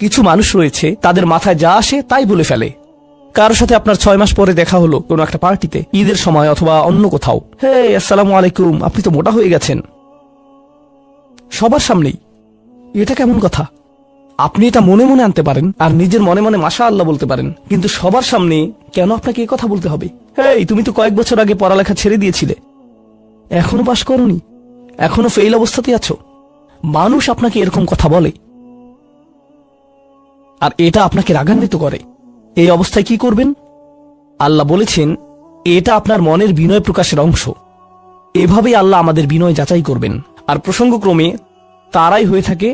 কিছু মানুষ রয়েছে তাদের মাথায় যা আসে তাই বলে ফেলে। কারোর সাথে আপনার 6 মাস পরে দেখা হলো কোনো একটা পার্টিতে, ঈদের সময় অথবা অন্য কোথাও, হে আসসালামু আলাইকুম, আপনি তো মোটা হয়ে গেছেন, সবার সামনেই। এটা কেমন কথা? আপনি এটা মনে মনে আনতে পারেন আর নিজের মনে মনে মাশাআল্লাহ বলতে পারেন, কিন্তু সবার সামনে কেন আপনাকে এই কথা বলতে হবে? হেই, তুমি তো কয়েক বছর আগে পড়ালেখা ছেড়ে দিয়েছিলে, এখনো পাশ করনি, এখনো ফেল অবস্থাতে আছো। মানুষ আপনাকে এরকম কথা বলে আর এটা আপনাকে রাগান্বিত করে। এই অবস্থায় কি করবেন? আল্লাহ বলেছেন এটা আপনার মনের বিনয় প্রকাশের অংশ। এভাবেই আল্লাহ আমাদের বিনয় যাচাই করবেন। আর প্রসঙ্গক্রমে তারাই হয়ে থাকে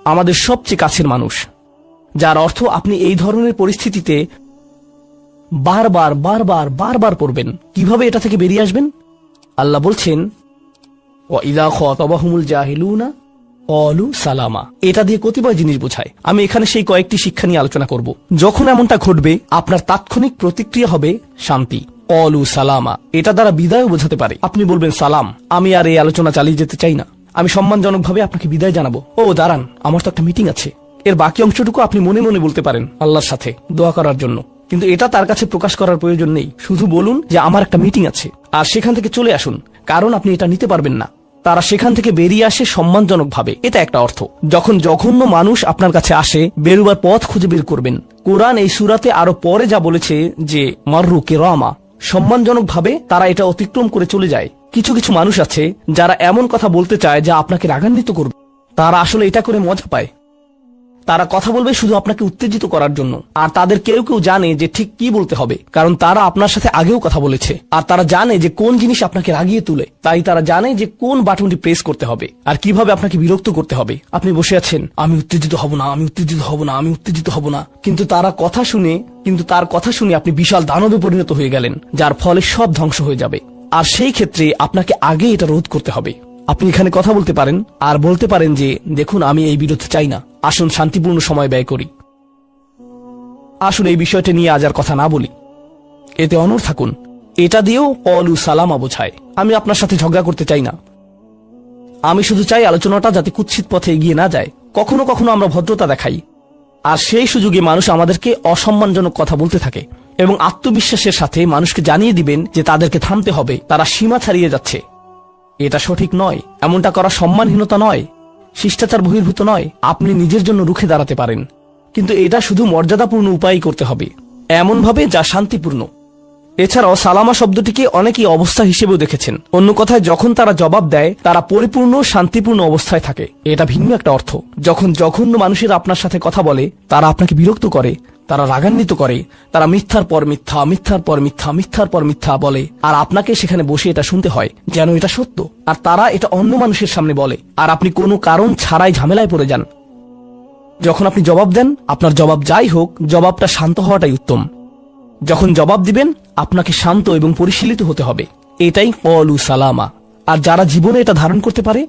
আমাদের সবচেয়ে কাছের মানুষ, যার অর্থ আপনি এই ধরনের পরিস্থিতিতে বারবার বারবার বারবার পড়বেন। কিভাবে এটা থেকে বেরিয়ে আসবেন? আল্লাহ বলছেন ওয়াইদা খাতাবাহুমুল জাহিলুনা ক্বালু সালামা। এটা দিয়ে কতিপয় জিনিস বোঝায়। আমি এখানে সেই কয়েকটি শিক্ষা নিয়ে আলোচনা করব। যখন এমনটা ঘটবে আপনার তাৎক্ষণিক প্রতিক্রিয়া হবে শান্তি, ক্বালু সালামা। এটা দ্বারা বিদায়ও বোঝাতে পারে। আপনি বলবেন সালাম, আমি আর এই আলোচনা চালিয়ে যেতে চাই না, আমি সম্মানজনকভাবে আপনাকে বিদায় জানাবো। ও দাঁড়ান, আমার তো একটা মিটিং আছে। এর বাকি অংশটুকু আপনি মনে মনে বলতে পারেন আল্লাহর সাথে দোয়া করার জন্য, কিন্তু এটা তার কাছে প্রকাশ করার প্রয়োজন নেই। শুধু বলুন যে আমার একটা মিটিং আছে, আর সেখান থেকে চলে আসুন, কারণ আপনি এটা নিতে পারবেন না। তারা সেখান থেকে বেরিয়ে আসে সম্মানজনকভাবে, এটা একটা অর্থ। যখন জঘন্য মানুষ আপনার কাছে আসে, বেরুবার পথ খুঁজে বের করবেন। কোরআন এই সূরাতে আরো পরে যা বলেছে যে মাররু কিরামা, সম্মানজনকভাবে তারা এটা অতিক্রম করে চলে যায়। কিছু কিছু মানুষ আছে যারা এমন কথা বলতে চায় যা আপনাকে রাগান্বিত করবে। তারা আসলে এটা করে মজা পায়। তারা কথা বলবে শুধু আপনাকে উত্তেজিত করার জন্য। আর তাদের কেউ কেউ জানে যে ঠিক কি বলতে হবে, কারণ তারা আপনার সাথে আগেও কথা বলেছে। আর তারা জানে যে কোন জিনিস আপনাকে রাগিয়ে তুলে, তাই তারা জানে যে কোন বাটনটি প্রেস করতে হবে আর কিভাবে আপনাকে বিরক্ত করতে হবে। আপনি বসে আছেন, আমি উত্তেজিত হব না, আমি উত্তেজিত হব না, আমি উত্তেজিত হব না, কিন্তু তার কথা শুনে আপনি বিশাল দানবে পরিণত হয়ে গেলেন, যার ফলে সব ধ্বংস হয়ে যাবে। আর সেই ক্ষেত্রে আপনাকে আগে এটা রোধ করতে হবে। আপনি এখানে কথা বলতে পারেন আর বলতে পারেন যে দেখুন, আমি এই বিরোধ চাই না, আসুন শান্তিপূর্ণ সময় ব্যয় করি, আসুন এই বিষয়টা নিয়ে আজ আর কথা না বলি, এতে অনড় থাকুন। এটা দিয়েও ক্বালু সালামা বোঝায়। আমি আপনার সাথে ঝগড়া করতে চাই না, আমি শুধু চাই আলোচনাটা যাতে কুৎসিত পথে এগিয়ে না যায়। কখনো কখনো আমরা ভদ্রতা দেখাই, আর সেই সুযোগে মানুষ আমাদেরকে অসম্মানজনক কথা বলতে থাকে, এবং আত্মবিশ্বাসের সাথে মানুষকে জানিয়ে দিবেন যে তাদেরকে থামতে হবে, তারা সীমা ছাড়িয়ে যাচ্ছে। এটা সঠিক নয়, এমনটা করা সম্মানহীনতা নয়, শিষ্টাচার বহির্ভূত নয়। আপনি নিজের জন্য রুখে দাঁড়াতে পারেন, কিন্তু এটা শুধু মর্যাদাপূর্ণ উপায়ে করতে হবে, এমনভাবে যা শান্তিপূর্ণ। এছাড়াও সালামা শব্দটিকে অনেকেই অবস্থা হিসেবেও দেখেছেন। অন্য কথায়, যখন তারা জবাব দেয় তারা পরিপূর্ণ শান্তিপূর্ণ অবস্থায় থাকে, এটা ভিন্ন একটা অর্থ। যখন জঘন্য মানুষেরা আপনার সাথে কথা বলে, তারা আপনাকে বিরক্ত করে, তারা রাগান্বিত করে, তারা মিথ্যার পর মিথ্যা, মিথ্যার পর মিথ্যা, মিথ্যার পর মিথ্যা বলে, আর আপনাকে সেখানে বসে এটা শুনতে হয় যেন এটা সত্য। আর তারা এটা অন্য মানুষের সামনে বলে, আর আপনি কোনো কারণ ছাড়াই ঝামেলায় পড়ে যান। যখন আপনি জবাব দেন, আপনার জবাব যাই হোক, জবাবটা শান্ত হওয়াটাই উত্তম। যখন জবাব দিবেন, আপনাকে শান্ত এবং পরিশীলিত হতে হবে। এটাই ক্বালু সালামা। আর যারা জীবনে এটা ধারণ করতে পারে,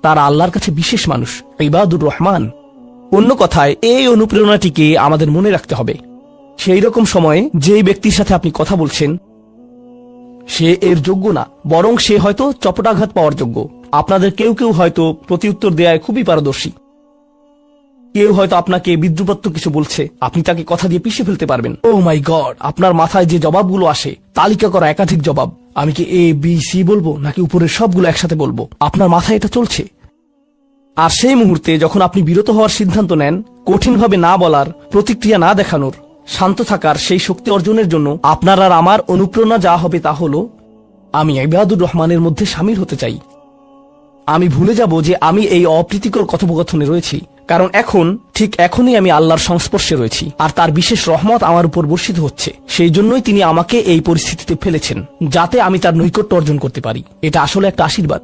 তারা আল্লাহর কাছে বিশেষ মানুষ, ইবাদুর রহমান। অন্য কথায়, এই অনুপ্রেরণাটিকে আমাদের মনে রাখতে হবে। সেই রকম সময়ে যেই ব্যক্তির সাথে আপনি কথা বলছেন সে এর যোগ্য না, বরং সে হয়তো চপটাঘাত পাওয়ার যোগ্য। আপনাদের কেউ কেউ হয়তো প্রতিউত্তর দেয়ায় খুবই পারদর্শী, কেউ হয়তো আপনাকে বিদ্রুপাত্মক কিছু বলছে, আপনি তাকে কথা দিয়ে পিষে ফেলতে পারবেন। ও মাই গড, আপনার মাথায় যে জবাবগুলো আসে, তালিকা করা একাধিক জবাব, আমি কি এ বি সি বলবো নাকি উপরের সবগুলো একসাথে বলবো, আপনার মাথায় এটা চলছে। আর সেই মুহূর্তে যখন আপনি বিরত হওয়ার সিদ্ধান্ত নেন, কঠিনভাবে না বলার, প্রতিক্রিয়া না দেখানোর, শান্ত থাকার সেই শক্তি অর্জনের জন্য আপনার আর আমার অনুপ্রেরণা যা হবে তা হলো, আমি ইবাদুর রহমানের মধ্যে শামিল হতে চাই। আমি ভুলে যাব যে আমি এই অপ্রীতিকর কথোপকথনে রয়েছি, কারণ ঠিক এখনই আমি আল্লাহর সংস্পর্শে রয়েছি, আর তার বিশেষ রহমত আমার উপর বর্ষিত হচ্ছে। সেই জন্যই তিনি আমাকে এই পরিস্থিতিতে ফেলেছেন, যাতে আমি তার নৈকট্য অর্জন করতে পারি। এটা আসলে একটা আশীর্বাদ।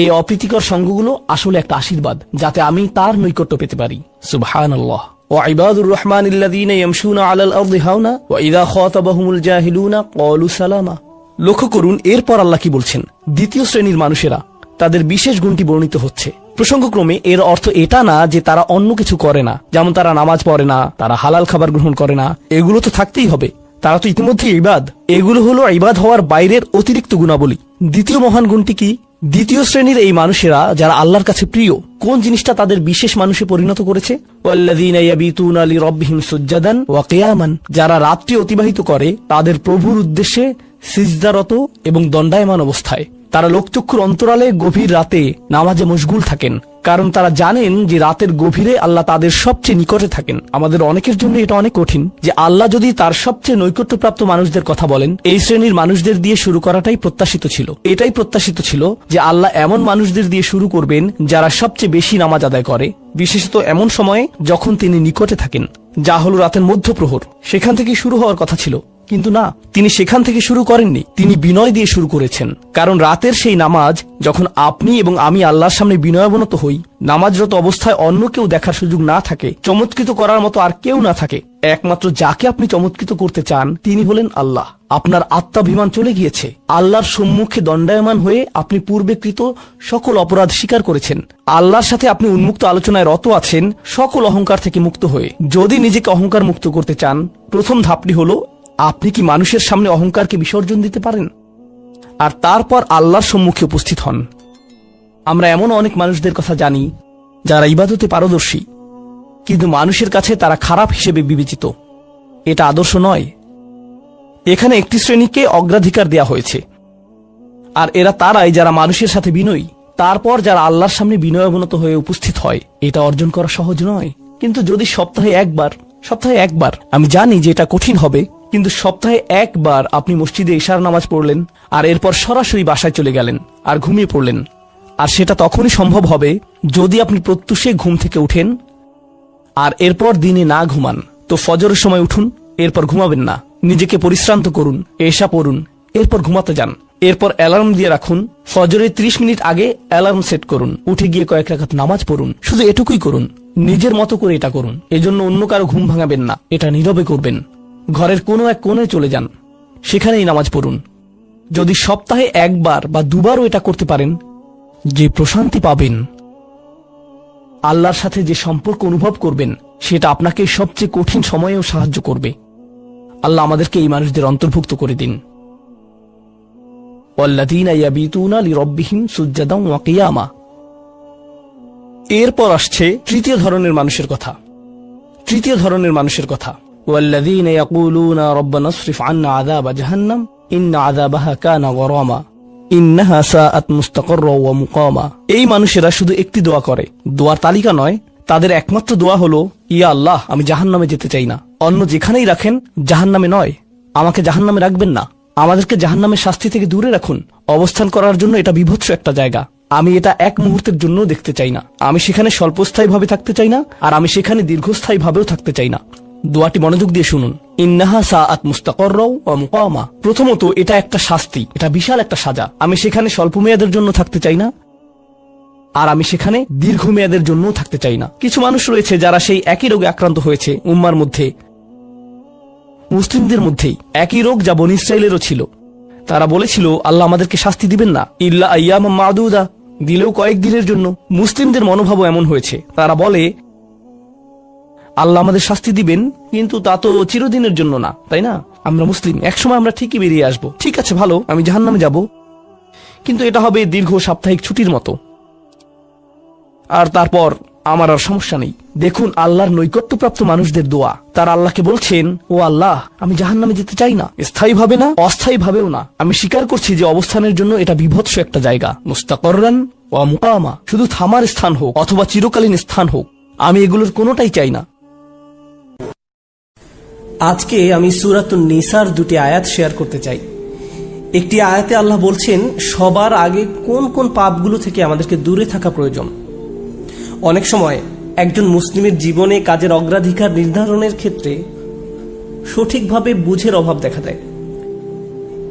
এই অপ্রীতিকর সঙ্গগুলো আসলে একটা আশীর্বাদ, যাতে আমি তার নৈকট্য পেতে পারি। সুবহানাল্লাহ। ওয়াইবাদুর রহমানিল্লাযীনা ইয়ামশুনা আলাল আরদি হাওনা ওয়া ইযা খাতাবাহুমুল জাহিলুনা ক্বালু সালামা। লক্ষ্য করুন এরপর আল্লাহ কি বলছেন। দ্বিতীয় শ্রেণীর মানুষেরা, তাদের বিশেষ গুণটি বর্ণিত হচ্ছে। প্রসঙ্গক্রমে এর অর্থ এটা না যে তারা অন্য কিছু করে না, যেমন তারা নামাজ পড়ে না, তারা হালাল খাবার গ্রহণ করে না। এগুলো তো থাকতেই হবে, তারা তো ইতিমধ্যে ইবাদ। এগুলো হলো ইবাদ হওয়ার বাইরের অতিরিক্ত গুণাবলী। দ্বিতীয় মহান গুণটি কি? দ্বিতীয় শ্রেণীর এই মানুষেরা যারা আল্লাহর কাছে প্রিয়, কোন জিনিসটা তাদের বিশেষ মানুষে পরিণত করেছে? ওয়াল্লাযীনা ইয়াবিতুনা লিরাব্বিহিম সুজ্জাদান ওয়া কিয়ামান, যারা রাত্রি অতিবাহিত করে তাদের প্রভুর উদ্দেশ্যে সিজদারত এবং দণ্ডায়মান অবস্থায়। তারা লোকচক্ষুর অন্তরালে গভীর রাতে নামাজে মশগুল থাকেন, কারণ তারা জানেন যে রাতের গভীরে আল্লাহ তাদের সবচেয়ে নিকটে থাকেন। আমাদের অনেকের জন্য এটা অনেক কঠিন যে আল্লাহ যদি তার সবচেয়ে নৈকট্যপ্রাপ্ত মানুষদের কথা বলেন, এই শ্রেণীর মানুষদের দিয়ে শুরু করাটাই প্রত্যাশিত ছিল। এটাই প্রত্যাশিত ছিল যে আল্লাহ এমন মানুষদের দিয়ে শুরু করবেন যারা সবচেয়ে বেশি নামাজ আদায় করে, বিশেষত এমন সময়ে যখন তিনি নিকটে থাকেন, যা হলো রাতের মধ্যপ্রহর। সেখান থেকে শুরু হওয়ার কথা ছিল, কিন্তু না, তিনি সেখান থেকে শুরু করেননি। তিনি বিনয় দিয়ে শুরু করেছেন, কারণ রাতের সেই নামাজ যখন আপনি এবং আমি আল্লাহর সামনে বিনয়াবনত হই, নামাজরত অবস্থায় অন্য কেউ দেখার সুযোগ না থাকে, চমৎকৃত করার মতো আর কেউ না থাকে, একমাত্র যাকে আপনি চমৎকৃত করতে চান তিনি হলেন আল্লাহ। আপনার আত্মাভিমান চলে গিয়েছে, আল্লাহর সম্মুখে দণ্ডায়মান হয়ে আপনি পূর্বেকৃত সকল অপরাধ স্বীকার করেছেন, আল্লাহর সাথে আপনি উন্মুক্ত আলোচনায় রত আছেন, সকল অহংকার থেকে মুক্ত হয়ে। যদি নিজেকে অহংকার মুক্ত করতে চান, প্রথম ধাপটি হলো আপনি কি মানুষের সামনে অহংকারকে বিসর্জন দিতে পারেন, আর তারপর আল্লাহর সম্মুখে উপস্থিত হন। আমরা এমন অনেক মানুষদের কথা জানি যারা ইবাদতে পারদর্শী, কিন্তু মানুষের কাছে তারা খারাপ হিসেবে বিবেচিত। এটা আদর্শ নয়। এখানে একটি শ্রেণীকে অগ্রাধিকার দেয়া হয়েছে, আর এরা তারাই যারা মানুষের সাথে বিনয়ী। তারপর যারা আল্লাহর সামনে বিনয়াবনত হয়ে উপস্থিত হয়, এটা অর্জন করা সহজ নয়। কিন্তু যদি সপ্তাহে একবার, আমি জানি যে এটা কঠিন হবে, কিন্তু সপ্তাহে একবার আপনি মসজিদে ইশার নামাজ পড়লেন, আর এরপর সরাসরি বাসায় চলে গেলেন আর ঘুমিয়ে পড়লেন, আর সেটা তখনই সম্ভব হবে যদি আপনি প্রত্যুষে ঘুম থেকে উঠেন, আর এরপর দিনে না ঘুমান। তো ফজরের সময় উঠুন, এরপর ঘুমাবেন না, নিজেকে পরিশ্রান্ত করুন, এশা পড়ুন, এরপর ঘুমাতে যান। এরপর অ্যালার্ম দিয়ে রাখুন, ফজরের 30 মিনিট আগে অ্যালার্ম সেট করুন, উঠে গিয়ে কয়েক রাকাত নামাজ পড়ুন। শুধু এটুকুই করুন, নিজের মতো করে এটা করুন। এজন্য অন্য কারো ঘুম ভাঙাবেন না, এটা নীরবে করবেন। ঘরের কোনো এক কোণে চলে যান, সেখানেই নামাজ পড়ুন। যদি সপ্তাহে একবার বা দুবারও এটা করতে পারেন, যে প্রশান্তি পাবেন, আল্লাহর সাথে যে সম্পর্ক অনুভব করবেন, সেটা আপনাকে সবচেয়ে কঠিন সময়েও সাহায্য করবে। আল্লাহ আমাদেরকে এই মানুষদের অন্তর্ভুক্ত করে দিন। ওয়াল্লাযীনা ইয়াবিতুনা লিরাব্বিহিম সুজ্জাদান ওয়া কিয়ামা। এরপর আসছে তৃতীয় ধরনের মানুষের কথা। ওয়াল্লাযীনা ইয়াকুলুনা রাব্বানা ইসরিফ আন্না আযাবা জাহান্নাম ইন্না আযাবাহা কানা গরামা ইন্নাহা সাআত মুস্তাকাররা ওয়া মুকামা। এই মানুষেরা শুধু একটি দোয়া করে, দোয়ার তালিকা নয়। তাদের একমাত্র দোয়া হলো, ইয়া আল্লাহ, আমি জাহান্নামে যেতে চাই না। অন্য যেখানেই রাখেন, জাহান্নামে নয়। আমাকে জাহান্নামে রাখবেন না, আমাদেরকে জাহান্নামের শাস্তি থেকে দূরে রাখুন। অবস্থান করার জন্য এটা বিভৎস একটা জায়গা। আমি এটা এক মুহূর্তের জন্য দেখতে চাই না। আমি সেখানে স্বল্পস্থায়ীভাবে থাকতে চাই না, আর আমি সেখানে দীর্ঘস্থায়ীভাবেও থাকতে চাই না। দোয়াটি মনোযোগ দিয়ে শুনুন। ইন্নাহা সাআত মুস্তাকাররা ওয়া মুকামা। প্রথমত, এটা একটা শাস্তি, এটা বিশাল একটা সাজা। আমি সেখানে স্বল্প মেয়াদের জন্য থাকতে চাই না, আর আমি সেখানে দীর্ঘমেয়াদের জন্য থাকতে চাই না। কিছু মানুষ রয়েছে যারা সেই একই রোগে আক্রান্ত হয়েছে। উম্মার মধ্যে, মুসলিমদের মধ্যেই একই রোগ যা বনী ইসরাইলেরও ছিল। তারা বলেছিল, আল্লাহ আমাদেরকে শাস্তি দিবেন না, ইল্লা আইয়ামান মাদুদা, দিলেও কয়েকদিনের জন্য। মুসলিমদের মনোভাবও এমন হয়েছে। তারা বলে, আল্লাহ আমাদের শাস্তি দিবেন, কিন্তু তা তো চিরদিনের জন্য না, তাই না? আমরা মুসলিম, একসময় আমরা ঠিকই বেরিয়ে আসবো। ঠিক আছে, ভালো, আমি জাহান্নামে যাব, কিন্তু এটা হবে দীর্ঘ সাপ্তাহিক ছুটির মতো, আর তারপর আমার আর সমস্যা নেই। দেখুন আল্লাহর নৈকট্যপ্রাপ্ত মানুষদের দোয়া। তারা আল্লাহকে বলছেন, ও আল্লাহ, আমি জাহান্নামে যেতে চাই না, স্থায়ীভাবে না, অস্থায়ীভাবেও না। আমি স্বীকার করছি যে অবস্থানের জন্য এটা বিভৎস একটা জায়গা। মুস্তাকাররান ওয়া মুকামা, শুধু থামার স্থান হোক অথবা চিরকালীন স্থান হোক, আমি এগুলোর কোনোটাই চাই না। আজকে আমি সূরাতুন নিসার দুটি আয়াত শেয়ার করতে চাই। একটি আয়াতে আল্লাহ বলছেন সবার আগে কোন কোন পাপগুলো থেকে আমাদেরকে দূরে থাকা প্রয়োজন। অনেক সময় একজন মুসলিমের জীবনে কাজের অগ্রাধিকার নির্ধারণের ক্ষেত্রে সঠিকভাবে বুঝের অভাব দেখা দেয়।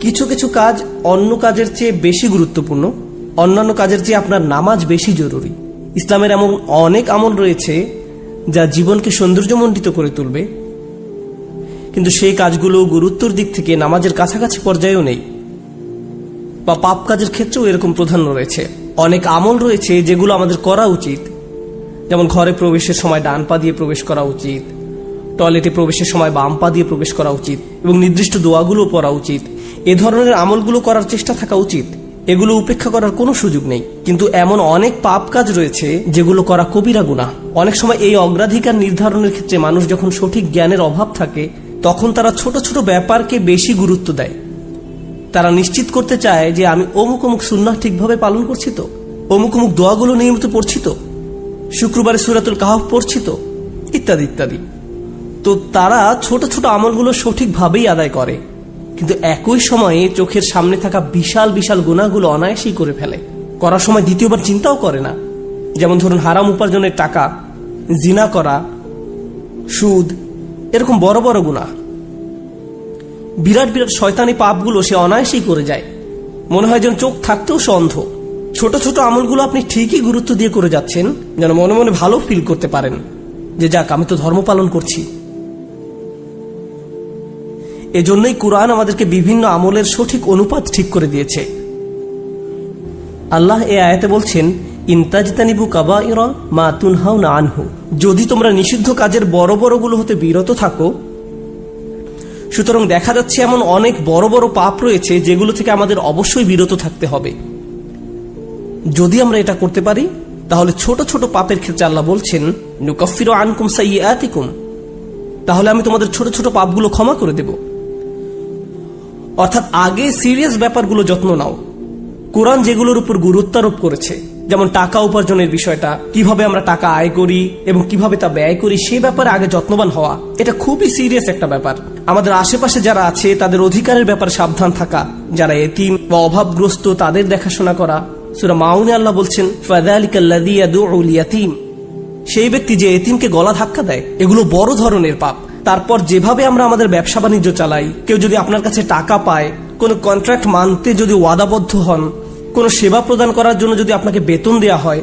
কিছু কিছু কাজ অন্য কাজের চেয়ে বেশি গুরুত্বপূর্ণ, অন্যান্য কাজের চেয়ে আপনার নামাজ বেশি জরুরি। ইসলামের এমন অনেক আমল রয়েছে যা জীবনকে সৌন্দর্যমণ্ডিত করে তুলবে, কিন্তু সেই কাজগুলো গুরুত্বর দিক থেকে নামাজের কাছাকাছি পর্যায়েও নেই, বা পাপ কাজের ক্ষেত্রেও এরকম প্রাধান্য রয়েছে। অনেক আমল রয়েছে যেগুলো আমাদের করা উচিত, যেমন ঘরে প্রবেশের সময় ডান পা দিয়ে প্রবেশ করা উচিত, টয়লেটে প্রবেশের সময় বাম পা দিয়ে প্রবেশ করা উচিত, এবং নির্দিষ্ট দোয়াগুলো পড়া উচিত। এ ধরনের আমলগুলো করার চেষ্টা থাকা উচিত। এগুলো উপেক্ষা করার কোনো সুযোগ নেই। কিন্তু এমন অনেক পাপ কাজ রয়েছে যেগুলো করা কবিরা গুনাহ। অনেক সময় এই অগ্রাধিকার নির্ধারণের ক্ষেত্রে মানুষ যখন সঠিক জ্ঞানের অভাব থাকে তখন তারা ছোট ছোট ব্যাপারকে বেশি গুরুত্ব দেয়। তারা নিশ্চিত করতে চায় যে আমি অমুক অমুক সুন্নাহ ঠিকভাবে পালন করছি তো, অমুক অমুক দোয়াগুলো নিয়মিত পড়ছি তো, শুক্রবারে সূরাতুল কাহফ পড়ছি তো, ইত্যাদি ইত্যাদি। তো তারা ছোট ছোট আমলগুলো সঠিকভাবেই আদায় করে, কিন্তু একই সময়ে চোখের সামনে থাকা বিশাল বিশাল গুনাহগুলো অনায়াসেই করে ফেলে। করার সময় দ্বিতীয়বার চিন্তাও করে না। যেমন ধরুন হারাম উপার্জনের টাকা, জিনা করা, সুদ, এরকম বড় বড় গুনাহ, বিরাট বিরাট শয়তানি পাপগুলো সে অনায়াসেই করে যায়। মনে হয় যেন চোখ থাকতেও সে অন্ধ। ছোট ছোট আমলগুলো আপনি ঠিকই গুরুত্ব দিয়ে করে যাচ্ছেন, যেন মনে মনে ভালো ফিল করতে পারেন যে যাক আমি তো ধর্ম পালন করছি। এজন্যই কুরআন আমাদেরকে বিভিন্ন আমলের সঠিক অনুপাত ঠিক করে দিয়েছে। আল্লাহ এই আয়াতে বলছেন, ইনতাজতানিবু কাবাইরা মা তুনহাউনা আনহু, যদি তোমরা নিষিদ্ধ কাজের বড় বড়গুলো হতে বিরত থাকো। সুতরাং দেখা যাচ্ছে এমন অনেক বড় বড় পাপ রয়েছে যেগুলো থেকে আমাদের অবশ্যই বিরত থাকতে হবে। যদি আমরা এটা করতে পারি তাহলে ছোট ছোট পাপের ক্ষেত্রে আল্লাহ বলছেন, নুকাফিরু আনকুম সাইয়্যাতিকুম, তাহলে আমি তোমাদের ছোট ছোট পাপগুলো ক্ষমা করে দেব। অর্থাৎ আগে সিরিয়াস ব্যাপারগুলো যত্ন নাও। কোরআন যেগুলোর উপর গুরুত্ব আরোপ করেছে, যেমন টাকা উপার্জনের বিষয়টা, কিভাবে আমরা টাকা আয় করি এবং কিভাবে তা ব্যয় করি, সে ব্যাপারে আগে যত্নবান হওয়া, এটা খুবই সিরিয়াস একটা ব্যাপার। আমাদের আশেপাশে যারা আছে তাদের অধিকারের ব্যাপারে সাবধান থাকা, যারা এতিম বা অভাবগ্রস্ত তাদের দেখাশোনা করা। সূরা মাউনে আল্লাহ বলছেন, ফাযালিকাল্লাযী ইয়াদউল ইয়াতীম, সেই ব্যক্তি যে এতিমকে গলা ধাক্কা দেয়। এগুলো বড় ধরনের পাপ। তারপর যেভাবে আমরা আমাদের ব্যবসা বাণিজ্য চালাই, কেউ যদি আপনার কাছে টাকা পায়, কোনো কন্ট্রাক্ট মানতে যদি ওয়াদাবদ্ধ হন, কোনো সেবা প্রদান করার জন্য যদি আপনাকে বেতন দেয়া হয়,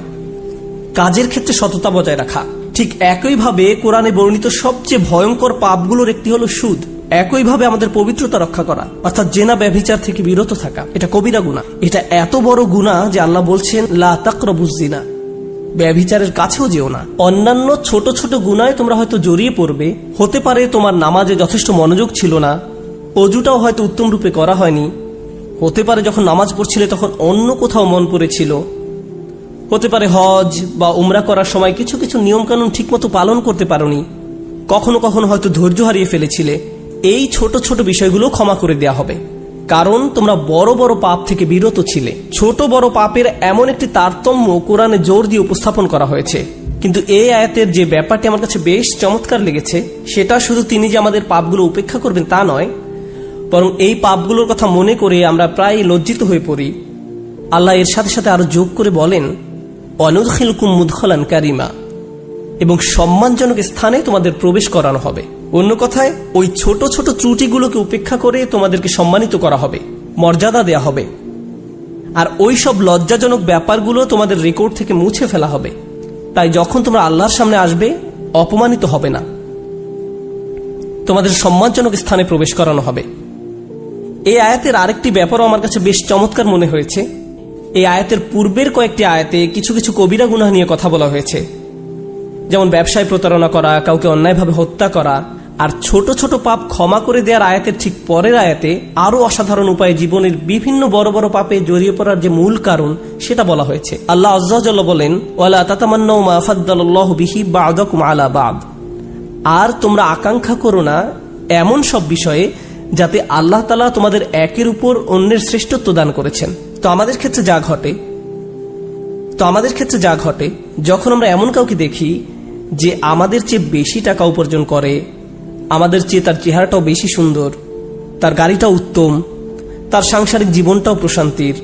কাজের ক্ষেত্রে সততা বজায় রাখা। ঠিক একইভাবে কোরআনে বর্ণিত সবচেয়ে ভয়ঙ্কর পাপগুলোর একটি হলো সুদ। একইভাবে আমাদের পবিত্রতা রক্ষা করা, অর্থাৎ জেনা ব্যভিচার থেকে বিরত থাকা, এটা কবিরা গুনাহ। এটা এত বড় গুনাহ যে আল্লাহ বলছেন, লা তাকরাবুজ জিনা, ব্যভিচারের কাছেও যেও না। অন্যান্য ছোট ছোট গুনায় তোমরা হয়তো জড়িয়ে পড়বে। হতে পারে তোমার নামাজে যথেষ্ট মনোযোগ ছিল না, অজুটাও হয়তো উত্তম রূপে করা হয়নি। হতে পারে যখন নামাজ পড়ছিলে তখন অন্য কোথাও মন পড়েছিল। হতে পারে হজ বা উমরা করার সময় কিছু কিছু নিয়মকানুন ঠিকমতো পালন করতে পারোনি। কখনো কখনো হয়তো ধৈর্য হারিয়ে ফেলেছিলে। এই ছোট ছোট বিষয়গুলো ক্ষমা করে দেয়া হবে, কারণ তোমরা বড় বড় পাপ থেকে বিরত ছিলে। ছোট বড় পাপের এমন একটি তারতম্য কোরআনে জোর দিয়ে উপস্থাপন করা হয়েছে। কিন্তু এই আয়াতের যে ব্যাপারটি আমার কাছে বেশ চমৎকার লেগেছে, সেটা শুধু তিনি যে আমাদের পাপগুলো উপেক্ষা করবেন তা নয়, বরং এই পাপগুলোর কথা মনে করে আমরা প্রায় লজ্জিত হয়ে পড়ি। আল্লাহ এর সাথে সাথে আরো যোগ করে বলেন, অনুদখিলকুম মুদখলান কারিমা, এবং সম্মানজনক স্থানে তোমাদের প্রবেশ করানো হবে। অন্য কথায়, ওই ছোট ছোট ত্রুটিগুলোকে উপেক্ষা করে তোমাদেরকে সম্মানিত করা হবে, মর্যাদা দেয়া হবে। আর ওই সব লজ্জাজনক ব্যাপারগুলো তোমাদের রেকর্ড থেকে মুছে ফেলা হবে। তাই যখন তোমরা আল্লাহর সামনে আসবে, অপমানিত হবে না, তোমাদের সম্মানজনক স্থানে প্রবেশ করানো হবে। এই আয়াতের আরেকটি ব্যাপারও আমার কাছে বেশ চমৎকার মনে হয়েছে। এই আয়াতের পূর্বের কয়েকটি আয়াতে কিছু কিছু কবিরা গুনাহ নিয়ে কথা বলা হয়েছে, যেমন ব্যবসায় প্রতারণা করা, কাউকে অন্যায়ভাবে হত্যা করা। আর ছোট ছোট পাপ ক্ষমা করে দেওয়ার আয়াতের ঠিক পরের আয়াতে আরো অসাধারণ উপায়ে জীবনের বিভিন্ন বড় বড় পাপে জড়িয়ে পড়ার যে মূল কারণ সেটা বলা হয়েছে। আল্লাহ আযজা ওয়া জাল্লা বলেন, ওয়ালা তাতামান্নাউ মা ফাদ্দালাল্লাহু বিহি বা'দাকুম আলা বা'দ, আর তোমরা আকাঙ্ক্ষা করো না এমন সব বিষয়ে যাতে আল্লাহ তাআলা তোমাদের একের উপর অন্যের শ্রেষ্ঠত্ব দান করেছেন। তো আমাদের ক্ষেত্রে যা ঘটে যখন আমরা এমন কাউকে দেখি যে আমাদের চেয়ে বেশি টাকা উপার্জন করে, আমাদের চেয়ে তার চেহারাটাও বেশি সুন্দর, তার গাড়িটাও উত্তম, তার সাংসারিক জীবনটাও প্রশান্তির,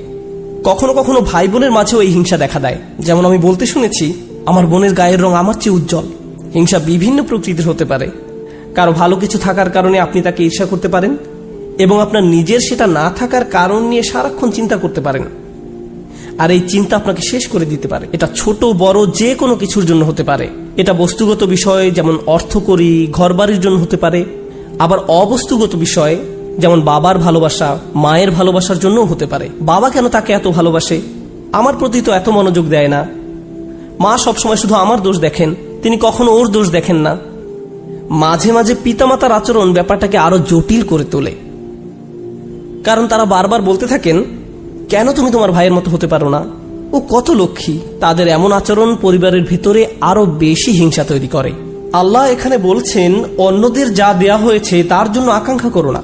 কখনো কখনো ভাই বোনের মাঝেও এই হিংসা দেখা দেয়। যেমন আমি বলতে শুনেছি, আমার বোনের গায়ের রং আমার চেয়ে উজ্জ্বল। হিংসা বিভিন্ন প্রকৃতির হতে পারে। কারো ভালো কিছু থাকার কারণে আপনি তাকে ঈর্ষা করতে পারেন, এবং আপনার নিজের সেটা না থাকার কারণ নিয়ে সারাক্ষণ চিন্তা করতে পারেন। আর এই চিন্তা আপনাকে শেষ করে দিতে পারে। এটা ছোট বড় যে কোনো কিছুর জন্য হতে পারে। এটা বস্তুগত বিষয়, যেমন অর্থকড়ি, ঘরবাড়ির জন্য হতে পারে। আবার অবস্তুগত বিষয়, যেমন বাবার ভালোবাসা, মায়ের ভালোবাসার জন্যও হতে পারে। বাবা কেন তাকে এত ভালোবাসে, আমার প্রতি তো এত মনোযোগ দেয় না। মা সবসময় শুধু আমার দোষ দেখেন, তিনি কখনো ওর দোষ দেখেন না। মাঝে মাঝে পিতামাতার আচরণ ব্যাপারটাকে আরো জটিল করে তোলে, কারণ তারা বারবার বলতে থাকেন, কেন তুমি তোমার ভাইয়ের মতো হতে পারো না, ও কত লক্ষ্মী। তাদের এমন আচরণ পরিবারের ভিতরে আরো বেশি হিংসা তৈরি করে। আল্লাহ এখানে বলছেন, অন্যদের যা দেয়া হয়েছে তার জন্য আকাঙ্ক্ষা করো না।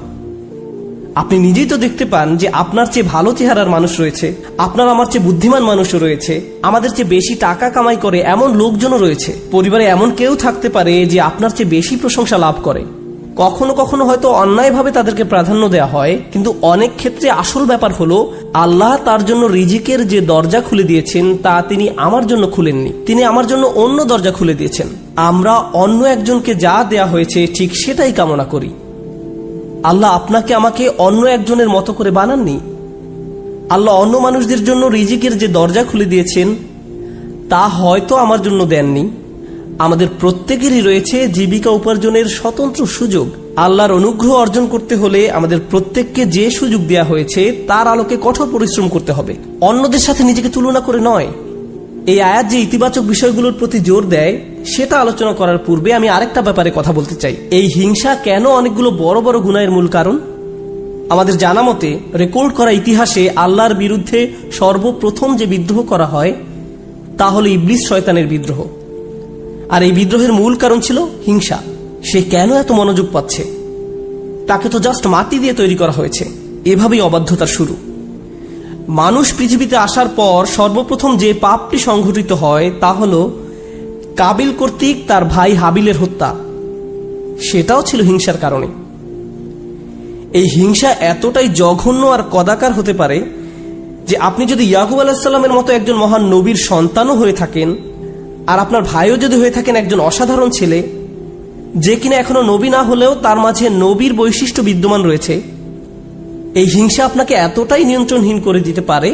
আপনি নিজেই তো দেখতে পান যে আপনার চেয়ে ভালো চেহারার মানুষ রয়েছে, আপনার আমার চেয়ে বুদ্ধিমান মানুষও রয়েছে, আমাদের চেয়ে বেশি টাকা কামাই করে এমন লোকজনও রয়েছে। পরিবারে এমন কেউ থাকতে পারে যে আপনার চেয়ে বেশি প্রশংসা লাভ করে। কখনো কখনো হয়তো অন্যায়ভাবে তাদেরকে প্রাধান্য দেওয়া হয়, কিন্তু অনেক ক্ষেত্রে আসল ব্যাপার হলো আল্লাহ তার জন্য রিজিকের যে দরজা খুলে দিয়েছেন তা তিনি আমার জন্য খুলেননি, তিনি আমার জন্য অন্য দরজা খুলে দিয়েছেন। আমরা অন্য একজনকে যা দেয়া হয়েছে ঠিক সেটাই কামনা করি। আল্লাহ আপনাকে আমাকে অন্য একজনের মতো করে বানাননি। আল্লাহ অন্য মানুষদের জন্য রিজিকের যে দরজা খুলে দিয়েছেন তা হয়তো আমার জন্য দেননি। আমাদের প্রত্যেকেরই রয়েছে জীবিকা উপার্জনের স্বতন্ত্র সুযোগ। আল্লাহর অনুগ্রহ অর্জন করতে হলে আমাদের প্রত্যেককে যে সুযোগ দেওয়া হয়েছে তার আলোকে কঠোর পরিশ্রম করতে হবে, অন্যদের সাথে নিজেকে তুলনা করে নয়। এই আয়াত যে ইতিবাচক বিষয়গুলোর প্রতি জোর দেয় সেটা আলোচনা করার পূর্বে আমি আরেকটা ব্যাপারে কথা বলতে চাই। এই হিংসা কেন অনেকগুলো বড় বড় গুনাহের মূল কারণ? আমাদের জানা মতে রেকর্ড করা ইতিহাসে আল্লাহর বিরুদ্ধে সর্বপ্রথম যে বিদ্রোহ করা হয় তা হলো ইবলিস শয়তানের বিদ্রোহ। আর এই বিদ্রোহের মূল কারণ ছিল হিংসা। সে কেন এত মনোযোগ পাচ্ছে? তাকে তো জাস্ট মাটি দিয়ে তৈরি করা হয়েছে। এভাবেই অবাধ্যতার শুরু। মানুষ পৃথিবীতে আসার পর সর্বপ্রথম যে পাপটি সংঘটিত হয় তা হল কাবিল কর্তৃক তার ভাই হাবিলের হত্যা। সেটাও ছিল হিংসার কারণে। এই হিংসা এতটাই জঘন্য আর কদাকার হতে পারে যে আপনি যদি ইয়াকুব আলাইহিস সালামের মতো একজন মহান নবীর সন্তানও হয়ে থাকেন, আর আপনার ভাইও যদি হয়ে থাকেন একজন অসাধারণ ছেলে যে কিনা এখনো নবী না হলেও তার মাঝে নবীর বৈশিষ্ট্য বিদ্যমান রয়েছে, এই হিংসা আপনাকে এতটাই নিয়ন্ত্রণহীন করে দিতে পারে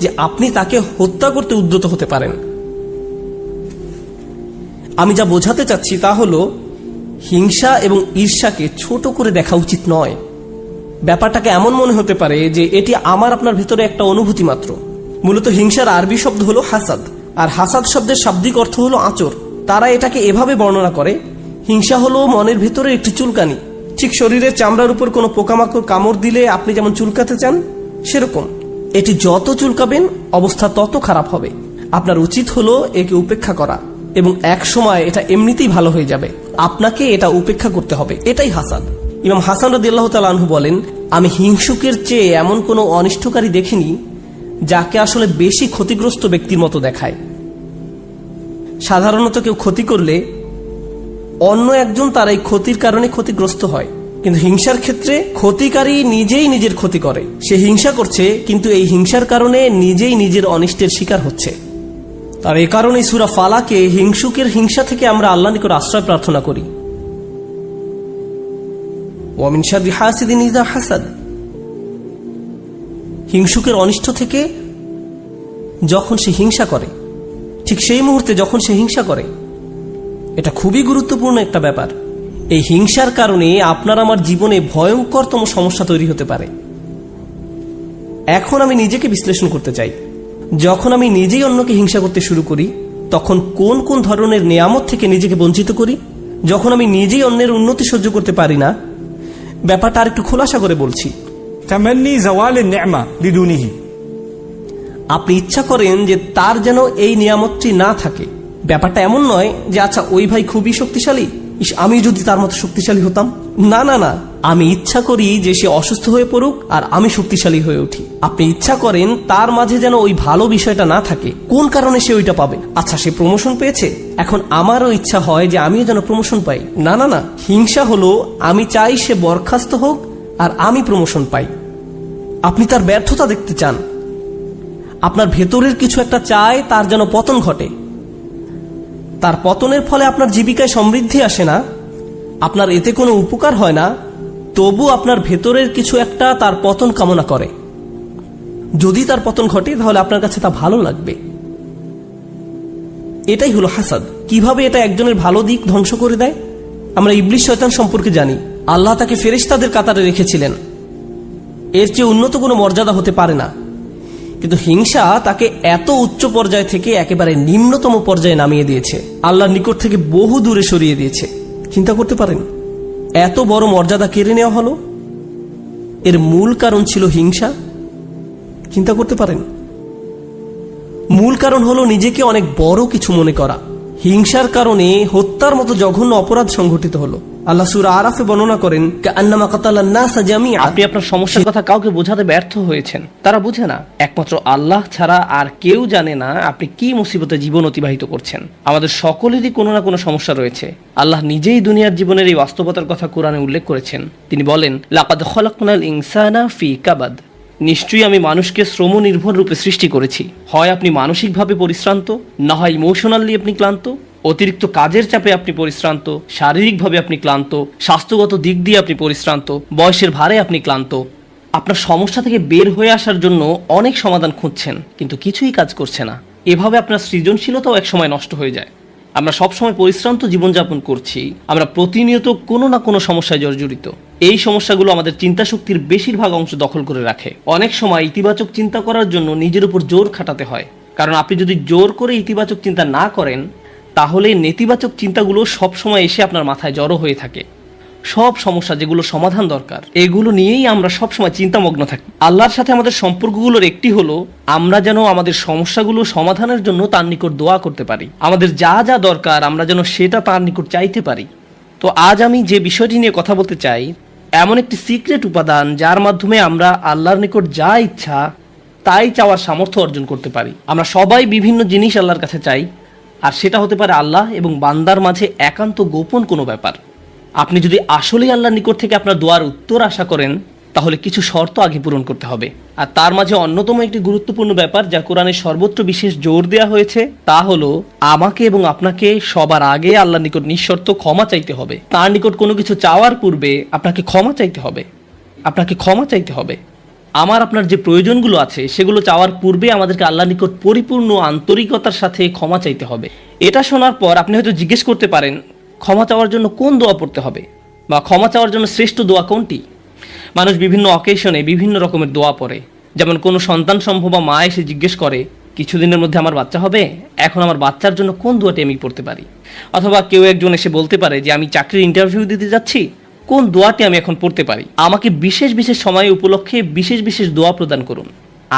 যে আপনি তাকে হত্যা করতে উদ্যত হতে পারেন। আমি যা বোঝাতে চাচ্ছি তা হলো হিংসা এবং ঈর্ষাকে ছোট করে দেখা উচিত নয়। ব্যাপারটাকে এমন মনে হতে পারে যে এটি আমার আপনার ভিতরে একটা অনুভূতি মাত্র। মূলত হিংসার আরবি শব্দ হলো হাসাদ, আর হাসাদ শব্দের শাব্দিক অর্থ হলো আঁচড়। তারা এটাকে এভাবে বর্ণনা করে, হিংসা হলো মনের ভিতরে একটি চুলকানি। ঠিক শরীরের চামড়ার উপর কোনো পোকামাকড় কামড় দিলে আপনি যেমন চুলকাতে চান, সেরকম এটি যত চুলকাবেন অবস্থা তত খারাপ হবে। আপনার উচিত হলো একে উপেক্ষা করা, এবং এক সময় এটা এমনিতেই ভালো হয়ে যাবে। আপনাকে এটা উপেক্ষা করতে হবে। এটাই হাসাদ। ইমাম হাসান রাদিয়াল্লাহু তাআলা আনহু বলেন, আমি হিংসুকের চেয়ে এমন কোনো অনিষ্টকারী দেখিনি যাকে আসলে বেশি ক্ষতিগ্রস্ত ব্যক্তির মতো দেখায়। সাধারণত কেউ ক্ষতি করলে অন্য একজন তার এই ক্ষতির কারণে ক্ষতিগ্রস্ত হয়, কিন্তু হিংসার ক্ষেত্রে ক্ষতিকারী নিজেই নিজের ক্ষতি করে। সে হিংসা করছে কিন্তু এই হিংসার কারণে নিজেই নিজের অনিষ্টের শিকার হচ্ছে। আর এ কারণেই সূরা ফালাকে হিংসুকের হিংসা থেকে আমরা আল্লাহর নিকট আশ্রয় প্রার্থনা করি। ওয়া মিন শাররি হাসিদিন ইযা হাসাদ। হিংসুকের অনিষ্ট থেকে যখন সে হিংসা করে, ঠিক সেই মুহূর্তে যখন সে হিংসা করে, এটা খুবই গুরুত্বপূর্ণ একটা ব্যাপার। এই হিংসার কারণে আপনার আমার জীবনে ভয়ঙ্করতম সমস্যা তৈরি হতে পারে। এখন আমি নিজেকে বিশ্লেষণ করতে চাই। যখন আমি নিজেই অন্যকে হিংসা করতে শুরু করি তখন কোন কোন ধরনের নিয়ামত থেকে নিজেকে বঞ্চিত করি? যখন আমি নিজেই অন্যের উন্নতি সহ্য করতে পারি না, ব্যাপারটা আর একটু খোলাসা করে বলছি। তামান্নি জাওয়ালিন নি'মা লিদুনিহি। আপনি ইচ্ছা করেন যে তার যেন এই নিয়ামতটি না থাকে। ব্যাপারটা এমন নয় যে আচ্ছা ওই ভাই খুবই শক্তিশালী, আমি যদি তার মতো শক্তিশালী হতাম। না না না, আমি ইচ্ছা করি যে সে অসুস্থ হয়ে পড়ুক আর আমি শক্তিশালী হয়ে উঠি। আপনি ইচ্ছা করেন তার মাঝে যেন ওই ভালো বিষয়টা না থাকে। কোন কারণে সে ওইটা পাবে? আচ্ছা সে প্রমোশন পেয়েছে, এখন আমারও ইচ্ছা হয় যে আমিও যেন প্রমোশন পাই। না না না, হিংসা হলো আমি চাই সে বরখাস্ত হোক আর আমি প্রমোশন পাই। আপনি তার ব্যর্থতা দেখতে চান। আপনার ভেতরের কিছু একটা চায় তার যেন পতন ঘটে। তার পতনের ফলে আপনার জীবিকায় সমৃদ্ধি আসে না, আপনার এতে কোনো উপকার হয় না, তবু আপনার ভেতরের কিছু একটা তার পতন কামনা করে। যদি তার পতন ঘটে তাহলে আপনার কাছে তা ভালো লাগবে। এটাই হলো হাসাদ। কিভাবে এটা একজনের ভালো দিক ধ্বংস করে দেয়? আমরা ইবলিস শয়তান সম্পর্কে জানি। আল্লাহ তাকে ফেরেশতাদের কাতারে রেখেছিলেন, এর চেয়ে উন্নত কোনো মর্যাদা হতে পারে না। কিন্তু হিংসা তাকে এত উচ্চ পর্যায় থেকে একেবারে নিম্নতম পর্যায়ে নামিয়ে দিয়েছে, আল্লাহর নিকট থেকে বহু দূরে সরিয়ে দিয়েছে। চিন্তা করতে পারেন এত বড় মর্যাদা কেড়ে নেওয়া হলো। এর মূল কারণ ছিল হিংসা। চিন্তা করতে পারেন? মূল কারণ হলো নিজেকে অনেক বড় কিছু মনে করা। হিংসার কারণে হত্যার মতো জঘন্য অপরাধ সংঘটিত হলো। আল্লাহ সূরা আরাফে বর্ণনা করেন, কাআন্নামা কাতালান নাসা জামিআ। আপনি আপনার সমস্যার কথা কাউকে বোঝাতে ব্যর্থ হয়েছেন, তারা বুঝে না। একমাত্র আল্লাহ ছাড়া আর কেউ জানে না আপনি কি মুসিবতে জীবন অতিবাহিত করছেন। আমাদের সকলেরই কোনো না কোনো সমস্যা রয়েছে। আল্লাহ নিজেই দুনিয়ার জীবনের এই বাস্তবতার কথা কোরআনে উল্লেখ করেছেন। তিনি বলেন, লাকাদ খলাকনাল ইনসানা ফি কাবাদ। নিশ্চয়ই আমি মানুষকে শ্রম নির্ভর রূপে সৃষ্টি করেছি। হয় আপনি মানসিকভাবে পরিশ্রান্ত, না হয় ইমোশনালি আপনি ক্লান্ত। অতিরিক্ত কাজের চাপে আপনি পরিশ্রান্ত, শারীরিকভাবে আপনি ক্লান্ত, স্বাস্থ্যগত দিক দিয়ে আপনি পরিশ্রান্ত, বয়সের ভারে আপনি ক্লান্ত। আপনার সমস্যা থেকে বের হয়ে আসার জন্য অনেক সমাধান খুঁজছেন, কিন্তু কিছুই কাজ করছে না। এভাবে আপনার সৃজনশীলতাও একসময় নষ্ট হয়ে যায়। আমরা সবসময় পরিশ্রান্ত জীবনযাপন করছি, আমরা প্রতিনিয়ত কোনো না কোনো সমস্যায় জর্জরিত। এই সমস্যাগুলো আমাদের চিন্তা শক্তির বেশিরভাগ অংশ দখল করে রাখে। অনেক সময় ইতিবাচক চিন্তা করার জন্য নিজের উপর জোর খাটাতে হয়, কারণ আপনি যদি জোর করে ইতিবাচক চিন্তা না করেন, তাহলে নেতিবাচক চিন্তাগুলো সবসময় এসে আপনার মাথায় জড়ো হয়ে থাকে। সব সমস্যা যেগুলো সমাধান দরকার, এগুলো নিয়েই আমরা সবসময় চিন্তামগ্ন থাকি। আল্লাহর সাথে আমাদের সম্পর্কগুলোর একটি হলো আমরা যেন আমাদের সমস্যাগুলো সমাধানের জন্য তার নিকট দোয়া করতে পারি। আমাদের যা যা দরকার আমরা যেন সেটা তার নিকট চাইতে পারি। তো আজ আমি যে বিষয়টি নিয়ে কথা বলতে চাই, এমন একটি সিক্রেট উপাদান যার মাধ্যমে আমরা আল্লাহর নিকট যা ইচ্ছা তাই চাওয়ার সামর্থ্য অর্জন করতে পারি। আমরা সবাই বিভিন্ন জিনিস আল্লাহর কাছে চাই, আর সেটা হতে পারে আল্লাহ এবং বান্দার মাঝে একান্ত গোপন কোনো ব্যাপার। আপনি যদি আসলেই আল্লাহর নিকট থেকে আপনার দোয়ার উত্তর আশা করেন, তাহলে কিছু শর্ত আগে পূরণ করতে হবে। আর তার মাঝে অন্যতম একটি গুরুত্বপূর্ণ ব্যাপার যা কোরআনে সর্বত্র বিশেষ জোর দেওয়া হয়েছে, তা হলো আমাকে এবং আপনাকে সবার আগে আল্লাহর নিকট নিঃশর্ত ক্ষমা চাইতে হবে। তার নিকট কোনো কিছু চাওয়ার পূর্বে আপনাকে ক্ষমা চাইতে হবে। আপনাকে ক্ষমা চাইতে হবে। আমার আপনার যে প্রয়োজনগুলো আছে সেগুলো চাওয়ার পূর্বে আমাদেরকে আল্লাহর নিকট পরিপূর্ণ আন্তরিকতার সাথে ক্ষমা চাইতে হবে। এটা শোনার পর আপনি হয়তো জিজ্ঞেস করতে পারেন, ক্ষমা চাওয়ার জন্য কোন দোয়া পড়তে হবে, বা ক্ষমা চাওয়ার জন্য শ্রেষ্ঠ দোয়া কোনটি? মানুষ বিভিন্ন অকেশনে বিভিন্ন রকমের দোয়া পড়ে। যেমন কোনো সন্তান সম্ভব বা মা এসে জিজ্ঞেস করে, কিছুদিনের মধ্যে আমার বাচ্চা হবে, এখন আমার বাচ্চার জন্য কোন দোয়াটি আমি পড়তে পারি? অথবা কেউ একজন এসে বলতে পারে যে আমি চাকরির ইন্টারভিউ দিতে যাচ্ছি, কোন দোয়াটি আমি এখন পড়তে পারি? আমাকে বিশেষ বিশেষ সময় উপলক্ষে বিশেষ বিশেষ দোয়া প্রদান করুন।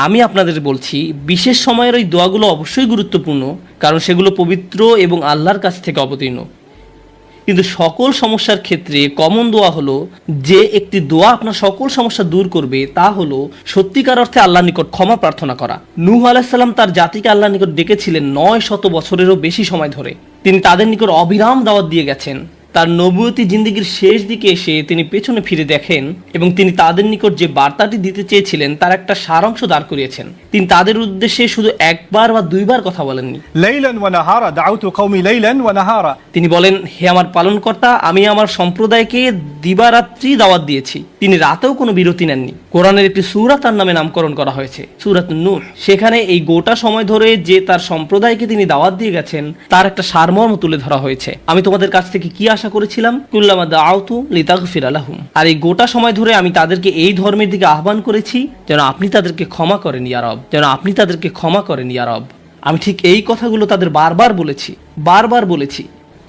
আমি আপনাদের বলছি, বিশেষ সময়ের ওই দোয়াগুলো অবশ্যই গুরুত্বপূর্ণ, কারণ সেগুলো পবিত্র এবং আল্লাহর কাছ থেকে অবতীর্ণ। কিন্তু সকল সমস্যার ক্ষেত্রে কমন দোয়া হলো, যে একটি দোয়া আপনার সকল সমস্যা দূর করবে, তা হলো সত্যিকার অর্থে আল্লাহর নিকট ক্ষমা প্রার্থনা করা। নূহ আলাইহিস সালাম তার জাতিকে আল্লাহর নিকট ডেকেছিলেন 900 বছরেরও বেশি সময় ধরে। তিনি তাদের নিকট অবিরাম দাওয়াত দিয়ে গেছেন। তার নবুয়তি জিন্দেগির শেষ দিকে এসে তিনি পেছনে ফিরে দেখেন এবং তিনি তাদের নিকট যে বার্তাটি দিতে চেয়েছিলেন তার একটা সারাংশ দাঁড় করিয়েছেন। তিনি তাদের উদ্দেশ্যে শুধু একবার বা দুইবার কথা বলেননি। ليلا ونهارا دعوت قومي ليلا ونهارا। তিনি বলেন, হে আমার পালনকর্তা, আমি আমার সম্প্রদায়কে দিবারাত্রি দাওয়াত দিয়েছি। তিনি রাতেও কোনো বিরতি নেননি। কোরআনের একটি সূরা তার নামে নামকরণ করা হয়েছে, সূরাত নূহ। সেখানে এই গোটা সময় ধরে যে তার সম্প্রদায়কে তিনি দাওয়াত দিয়ে গেছেন তার একটা সারমর্ম তুলে ধরা হয়েছে। আমি তোমাদের কাছ থেকে কি আশা করেছিলাম? কুল্লামা দাআউতু লিতাগফিরা লাহুম। আর এই গোটা সময় ধরে আমি তাদেরকে এই ধর্মের দিকে আহ্বান করেছি যেন আপনি তাদেরকে ক্ষমা করেন ইয়া রব, যেন আপনি তাদেরকে ক্ষমা করেন ইয়া রব। আমি ঠিক এই কথাগুলো তাদের বারবার বলেছি।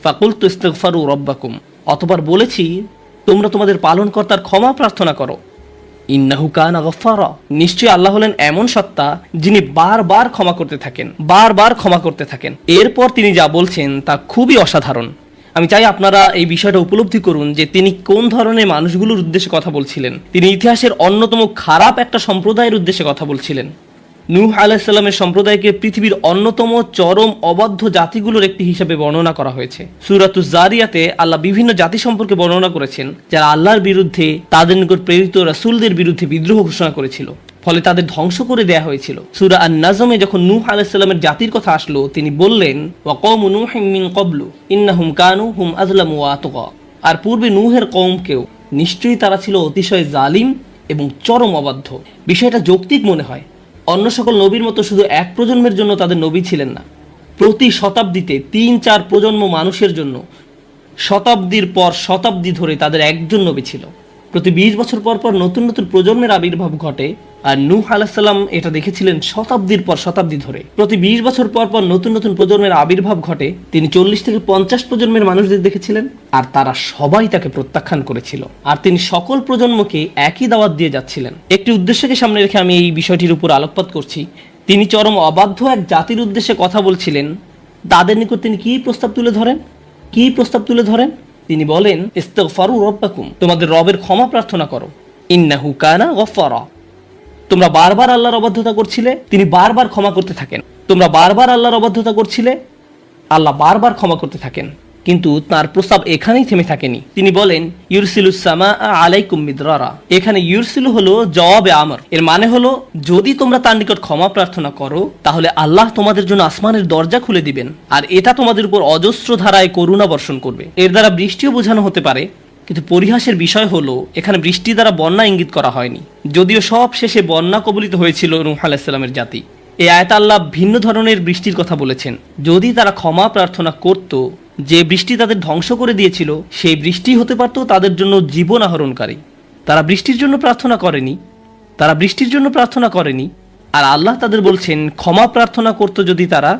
ফাকুলতু ইস্তিগফারু রাব্বাকুম। অতঃপর বলেছি, তোমরা তোমাদের পালনকর্তার ক্ষমা প্রার্থনা করো। ইন্নাহু কানা গফফারা। নিশ্চয়ই আল্লাহ হলেন এমন সত্তা যিনি বারবার ক্ষমা করতে থাকেন। এরপর তিনি যা বলছেন তা খুবই অসাধারণ। আমি চাই আপনারা এই বিষয়টা উপলব্ধি করুন যে তিনি কোন ধরনের মানুষগুলোর উদ্দেশ্যে কথা বলছিলেন। তিনি ইতিহাসের অন্যতম খারাপ একটা সম্প্রদায়ের উদ্দেশ্যে কথা বলছিলেন। নূহ আলাইহিস সালামের সম্প্রদায়কে পৃথিবীর অন্যতম চরম অবাধ্য জাতিগুলোর একটি হিসেবে বর্ণনা করা হয়েছে। সূরাতুজ জারিয়াতে আল্লাহ বিভিন্ন জাতি সম্পর্কে বর্ণনা করেছেন যারা আল্লাহর বিরুদ্ধে, তাদের নিকট প্রেরিত রাসূলদের বিরুদ্ধে বিদ্রোহ ঘোষণা করেছিল, ফলে তাদের ধ্বংস করে দেয়া হয়েছিল। সূরা আন-নাজমে যখন নূহ আলাইহিস সালামের জাতির কথা আসলো, তিনি বললেন, ওয়া কওমু নূহিম মিন ক্বাবলু ইন্নাহুম কানু হুম আযলামু ওয়া আতগা। আর পূর্বে নূহের কওমকেও, নিশ্চয়ই তারা ছিল অতিশয় জালিম এবং চরম অবাধ্য। বিষয়টা যৌক্তিক মনে হয়। অন্য সকল নবীর মতো শুধু এক প্রজন্মের জন্য তাদের নবী ছিলেন না, প্রতি শতাব্দীতে 3-4 প্রজন্ম মানুষের জন্য শতাব্দীর পর শতাব্দী ধরে তাদের একজন নবী ছিল। প্রতি 20 বছর পর পর নতুন নতুন প্রজন্মের আবির্ভাব ঘটে। আর নূহ আলাইহিস সালাম এটা দেখেছিলেন শতাব্দীর পর শতাব্দী ধরে। প্রতি 20 বছর পর পর নতুন নতুন প্রজন্মের আবির্ভাব ঘটে। তিনি 40 থেকে 50 প্রজন্মের মানুষদের দেখেছিলেন, আর তারা সবাই তাকে প্রত্যাখ্যান করেছিল। আর তিনি সকল প্রজন্মকে একই দাওয়াত দিয়ে যাচ্ছিলেন। একটি উদ্দেশ্যকে সামনে রেখে আমি এই বিষয়টির উপর আলোকপাত করছি। তিনি চরম অবাধ্য এক জাতির উদ্দেশ্যে কথা বলছিলেন। তাদের নিকট তিনি কি প্রস্তাব তুলে ধরেন? তিনি বলেন, ইস্তিগফারু রাব্বাকুম, তোমাদের রবের ক্ষমা প্রার্থনা করো, ইন্নাহু কানা গফফারা। তোমরা বারবার আল্লাহর অবাধ্যতা করছিলে, তিনি বারবার ক্ষমা করতে থাকেন। তোমরা বারবার আল্লাহর অবাধ্যতা করছিলে, আল্লাহ বারবার ক্ষমা করতে থাকেন। কিন্তু তার প্রস্তাব এখানেই থেমে থাকেনি। তিনি বলেন, ইউরসিলুস সামাআ আলাইকুম মিদরারা। এখানে ইউরসিলু হলো জওয়াবে আমর। এর মানে হলো, যদি তোমরা তার নিকট ক্ষমা প্রার্থনা করো, তাহলে আল্লাহ তোমাদের জন্য আসমানের দরজা খুলে দিবেন, আর এটা তোমাদের উপর অজস্র ধারায় করুণা বর্ষণ করবে। এর দ্বারা বৃষ্টিও বোঝানো হতে পারে, কিন্তু পরিহাসের বিষয় হলো এখানে বৃষ্টি দ্বারা বন্যা ইঙ্গিত করা হয়নি, যদিও সব শেষে বন্যা কবলিত হয়েছিল নূহ আলাইহিস সালামের জাতি। এই আয়াতে আল্লাহ ভিন্ন ধরনের বৃষ্টির কথা বলেছেন। যদি তারা ক্ষমা প্রার্থনা করত, যে বৃষ্টি তাদের ধ্বংস করে দিয়েছিল সেই বৃষ্টি হতে পারত তাদের জন্য জীবন আহরণকারী। তারা বৃষ্টির জন্য প্রার্থনা করেনি, আর আল্লাহ তাদের বলছেন ক্ষমা প্রার্থনা করত যদি তারা,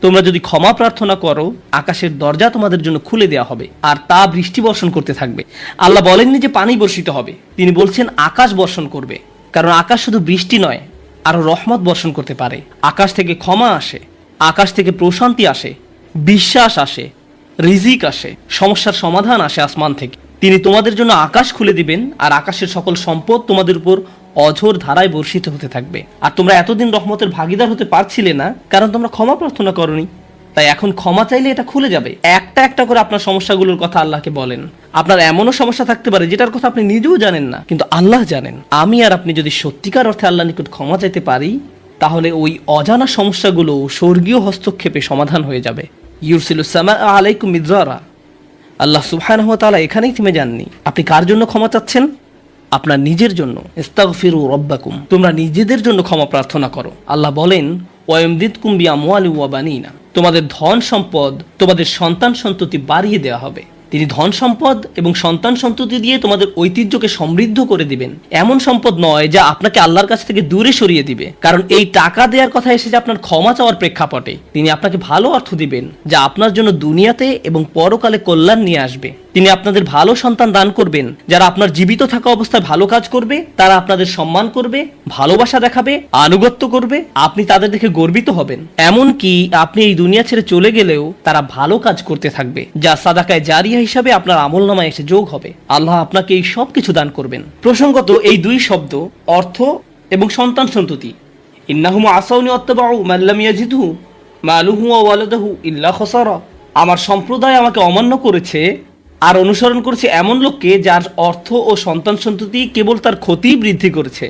তোমরা যদি ক্ষমা প্রার্থনা করো, আকাশের দরজা তোমাদের জন্য খুলে দেওয়া হবে, আর তা বৃষ্টি বর্ষণ করতে থাকবে। আল্লাহ বলেননি যে পানি বর্ষিত হবে, তিনি বলছেন আকাশ বর্ষণ করবে। কারণ আকাশ শুধু বৃষ্টি নয়, আরো রহমত বর্ষণ করতে পারে। আকাশ থেকে ক্ষমা আসে, আকাশ থেকে প্রশান্তি আসে, বিশ্বাস আসে, রিজিক আসে, সমস্যার সমাধান আসে আসমান থেকে। তিনি তোমাদের জন্য আকাশ খুলে দিবেন, আর আকাশের সকল সম্পদ তোমাদের উপর অঝোর ধারায় বর্ষিত হতে থাকবে। আর তোমরা এতদিন রহমতের ভাগিদার হতে পারছিলে না, কারণ তোমরা ক্ষমা প্রার্থনা করনি। তাই এখন ক্ষমা চাইলে এটা খুলে যাবে। একটা একটা করে আপনার সমস্যাগুলোর কথা আল্লাহকে বলেন। আপনার এমনও সমস্যা থাকতে পারে যেটার কথা আপনি নিজেও জানেন না, কিন্তু আল্লাহ জানেন। আমি আর আপনি যদি সত্যিকার অর্থে আল্লাহ নিকট ক্ষমা চাইতে পারি, তাহলে ওই অজানা সমস্যাগুলো স্বর্গীয় হস্তক্ষেপে সমাধান হয়ে যাবে। ইউরসিলুস সামাআ আলাইকুম মিদরারা। আল্লাহ সুবহানাহু ওয়া তাআলা এখানেই থেমে যাননি। আপনি কার জন্য ক্ষমা চাচ্ছেন? আপনার নিজের জন্য। ইস্তাগফিরু রাব্বাকুম, তোমরা নিজেদের জন্য ক্ষমা প্রার্থনা করো। আল্লাহ বলেন, ওয়ায়ুমদিদকুম বিআমওয়ালিন ওয়া বানিনা, তোমাদের ধন সম্পদ, তোমাদের সন্তান সন্ততি বাড়িয়ে দেওয়া হবে। তিনি ধন সম্পদ এবং সন্তান সন্ততি দিয়ে তোমাদের ঐতিহ্যকে সমৃদ্ধ করে দিবেন। এমন সম্পদ নয় যা আপনাকে আল্লাহর কাছ থেকে দূরে সরিয়ে দিবে, কারণ এই টাকা দেওয়ার কথা এসেছে আপনার ক্ষমা চাওয়ার প্রেক্ষাপটে। তিনি আপনাকে ভালো অর্থ দিবেন, যা আপনার জন্য দুনিয়াতে এবং পরকালে কল্যাণ নিয়ে আসবে। তিনি আপনাদের ভালো সন্তান দান করবেন, যারা আপনার জীবিত থাকা অবস্থায় ভালো কাজ করবে, তারা আপনাদের সম্মান করবে, ভালোবাসা দেখাবে, আনুগত্য করবে, আপনি তাদের দেখে গর্বিত হবেন। এমনকি আপনি এই দুনিয়া ছেড়ে চলে গেলেও তারা ভালো কাজ করতে থাকবে, যা সাদাকায়ে জারিয়া হিসাবে আপনার আমলনামায় এসে যোগ হবে। আল্লাহ আপনাকে এই সব কিছু দান করবেন। প্রসঙ্গত এই দুই শব্দ, অর্থ এবং সন্তান সন্ততি, ইন্নাহুম আসাউনি ওয়াত্তাবাউ মান লাম ইয়াজিদহু মালুহু ওয়া ওয়ালাদুহু ইল্লা খাসারা। আমার সম্প্রদায় আমাকে অমান্য করেছে আর অনুসরণ করেছে এমন লোককে যার অর্থ ও সন্তান সন্ততি কেবল তার ক্ষতি বৃদ্ধি করেছে।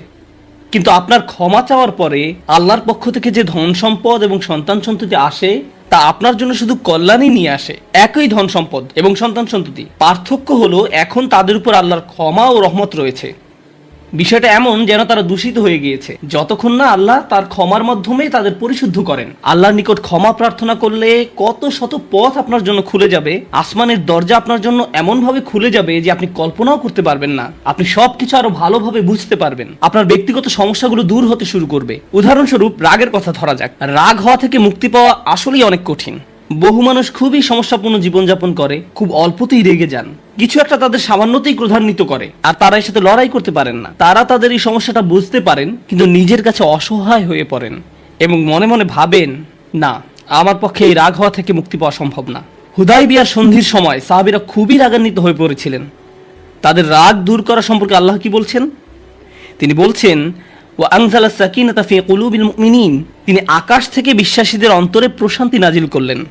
কিন্তু আপনার ক্ষমা চাওয়ার পরে আল্লাহর পক্ষ থেকে যে ধন সম্পদ এবং সন্তান সন্ততি আসে, তা আপনার জন্য শুধু কল্যাণই নিয়ে আসে। একই ধন সম্পদ এবং সন্তান সন্ততি, পার্থক্য হলো এখন তাদের উপর আল্লাহর ক্ষমা ও রহমত রয়েছে। বিষয়টা এমন যেন তারা দূষিত হয়ে গিয়েছে, যতক্ষণ না আল্লাহ তার ক্ষমার মাধ্যমে তাদের পরিশুদ্ধ করেন। আল্লাহর নিকট ক্ষমা প্রার্থনা করলে কত শত পথ আপনার জন্য খুলে যাবে। আসমানের দরজা আপনার জন্য এমন ভাবে খুলে যাবে যে আপনি কল্পনাও করতে পারবেন না। আপনি সবকিছু আরো ভালোভাবে বুঝতে পারবেন। আপনার ব্যক্তিগত সমস্যাগুলো দূর হতে শুরু করবে। উদাহরণস্বরূপ রাগের কথা ধরা যাক। রাগ হওয়া থেকে মুক্তি পাওয়া আসলেই অনেক কঠিন। বহু মানুষ খুবই সমস্যাপূর্ণ জীবনযাপন করে, খুব অল্পতেই রেগে যান, কিছু একটা তাদের সামান্যতেই ক্রোধান্বিত করে, আর তারা এর সাথে লড়াই করতে পারেন না। তারা তাদের এই সমস্যাটা বুঝতে পারেন, কিন্তু নিজের কাছে অসহায় হয়ে পড়েন এবং মনে মনে ভাবেন, না, আমার পক্ষে এই রাগ হওয়া থেকে মুক্তি পাওয়া সম্ভব না। হুদাইবিয়ার সন্ধির সময় সাহাবীরা খুবই রাগান্বিত হয়ে পড়েছিলেন। তাদের রাগ দূর করা সম্পর্কে আল্লাহ কি বলছেন? তিনি বলছেন, ওয়া আনজালাস সাকিনাতা ফি কুলুবিল মুমিনিন, তিনি আকাশ থেকে বিশ্বাসীদের অন্তরে প্রশান্তি নাজিল করলেন।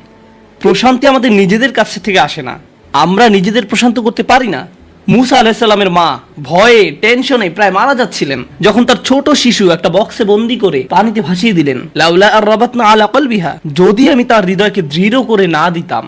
প্রশান্তি আমাদের নিজেদের কাছ থেকে আসে না, আমরা নিজেদের প্রশান্ত করতে পারি না। মুসা আলাইহিস সালামের মা ভয়ে টেনশনে প্রায় মারা যাচ্ছিলেন, যখন তার ছোট শিশু একটা বক্সে বন্দি করে পানিতে ভাসিয়ে দিলেন। লাউলা আর রাবাতনা আলা কলবিহা, যদি আমি তার হৃদয়কে দৃঢ় করে না দিতাম।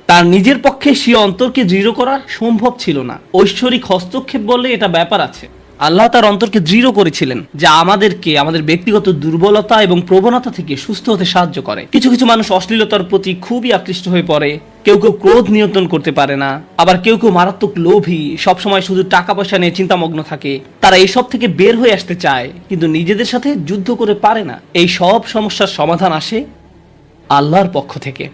তার নিজের পক্ষে সে অন্তরকে দৃঢ় করা সম্ভব ছিল না। ঐশ্বরিক হস্তক্ষেপ বললে এটা ব্যাপার আছে। আল্লাহ তার অন্তরকে দৃঢ় করেছিলেন, যা আমাদেরকে আমাদের ব্যক্তিগত দুর্বলতা এবং প্রবণতা থেকে সুস্থ হতে সাহায্য করে। কিছু কিছু মানুষ অশ্লীলতার প্রতি খুবই আকৃষ্ট হয়ে পড়ে, কেউ কেউ ক্রোধ নিয়ন্ত্রণ করতে পারে না, আবার কেউ কেউ মারাত্মক লোভী, সবসময় শুধু টাকা পয়সা নিয়ে চিন্তামগ্ন থাকে। তারা এইসব থেকে বের হয়ে আসতে চায়, কিন্তু নিজেদের সাথে যুদ্ধ করে পারে না। এই সব সমস্যার সমাধান আসে আল্লাহর পক্ষ থেকে।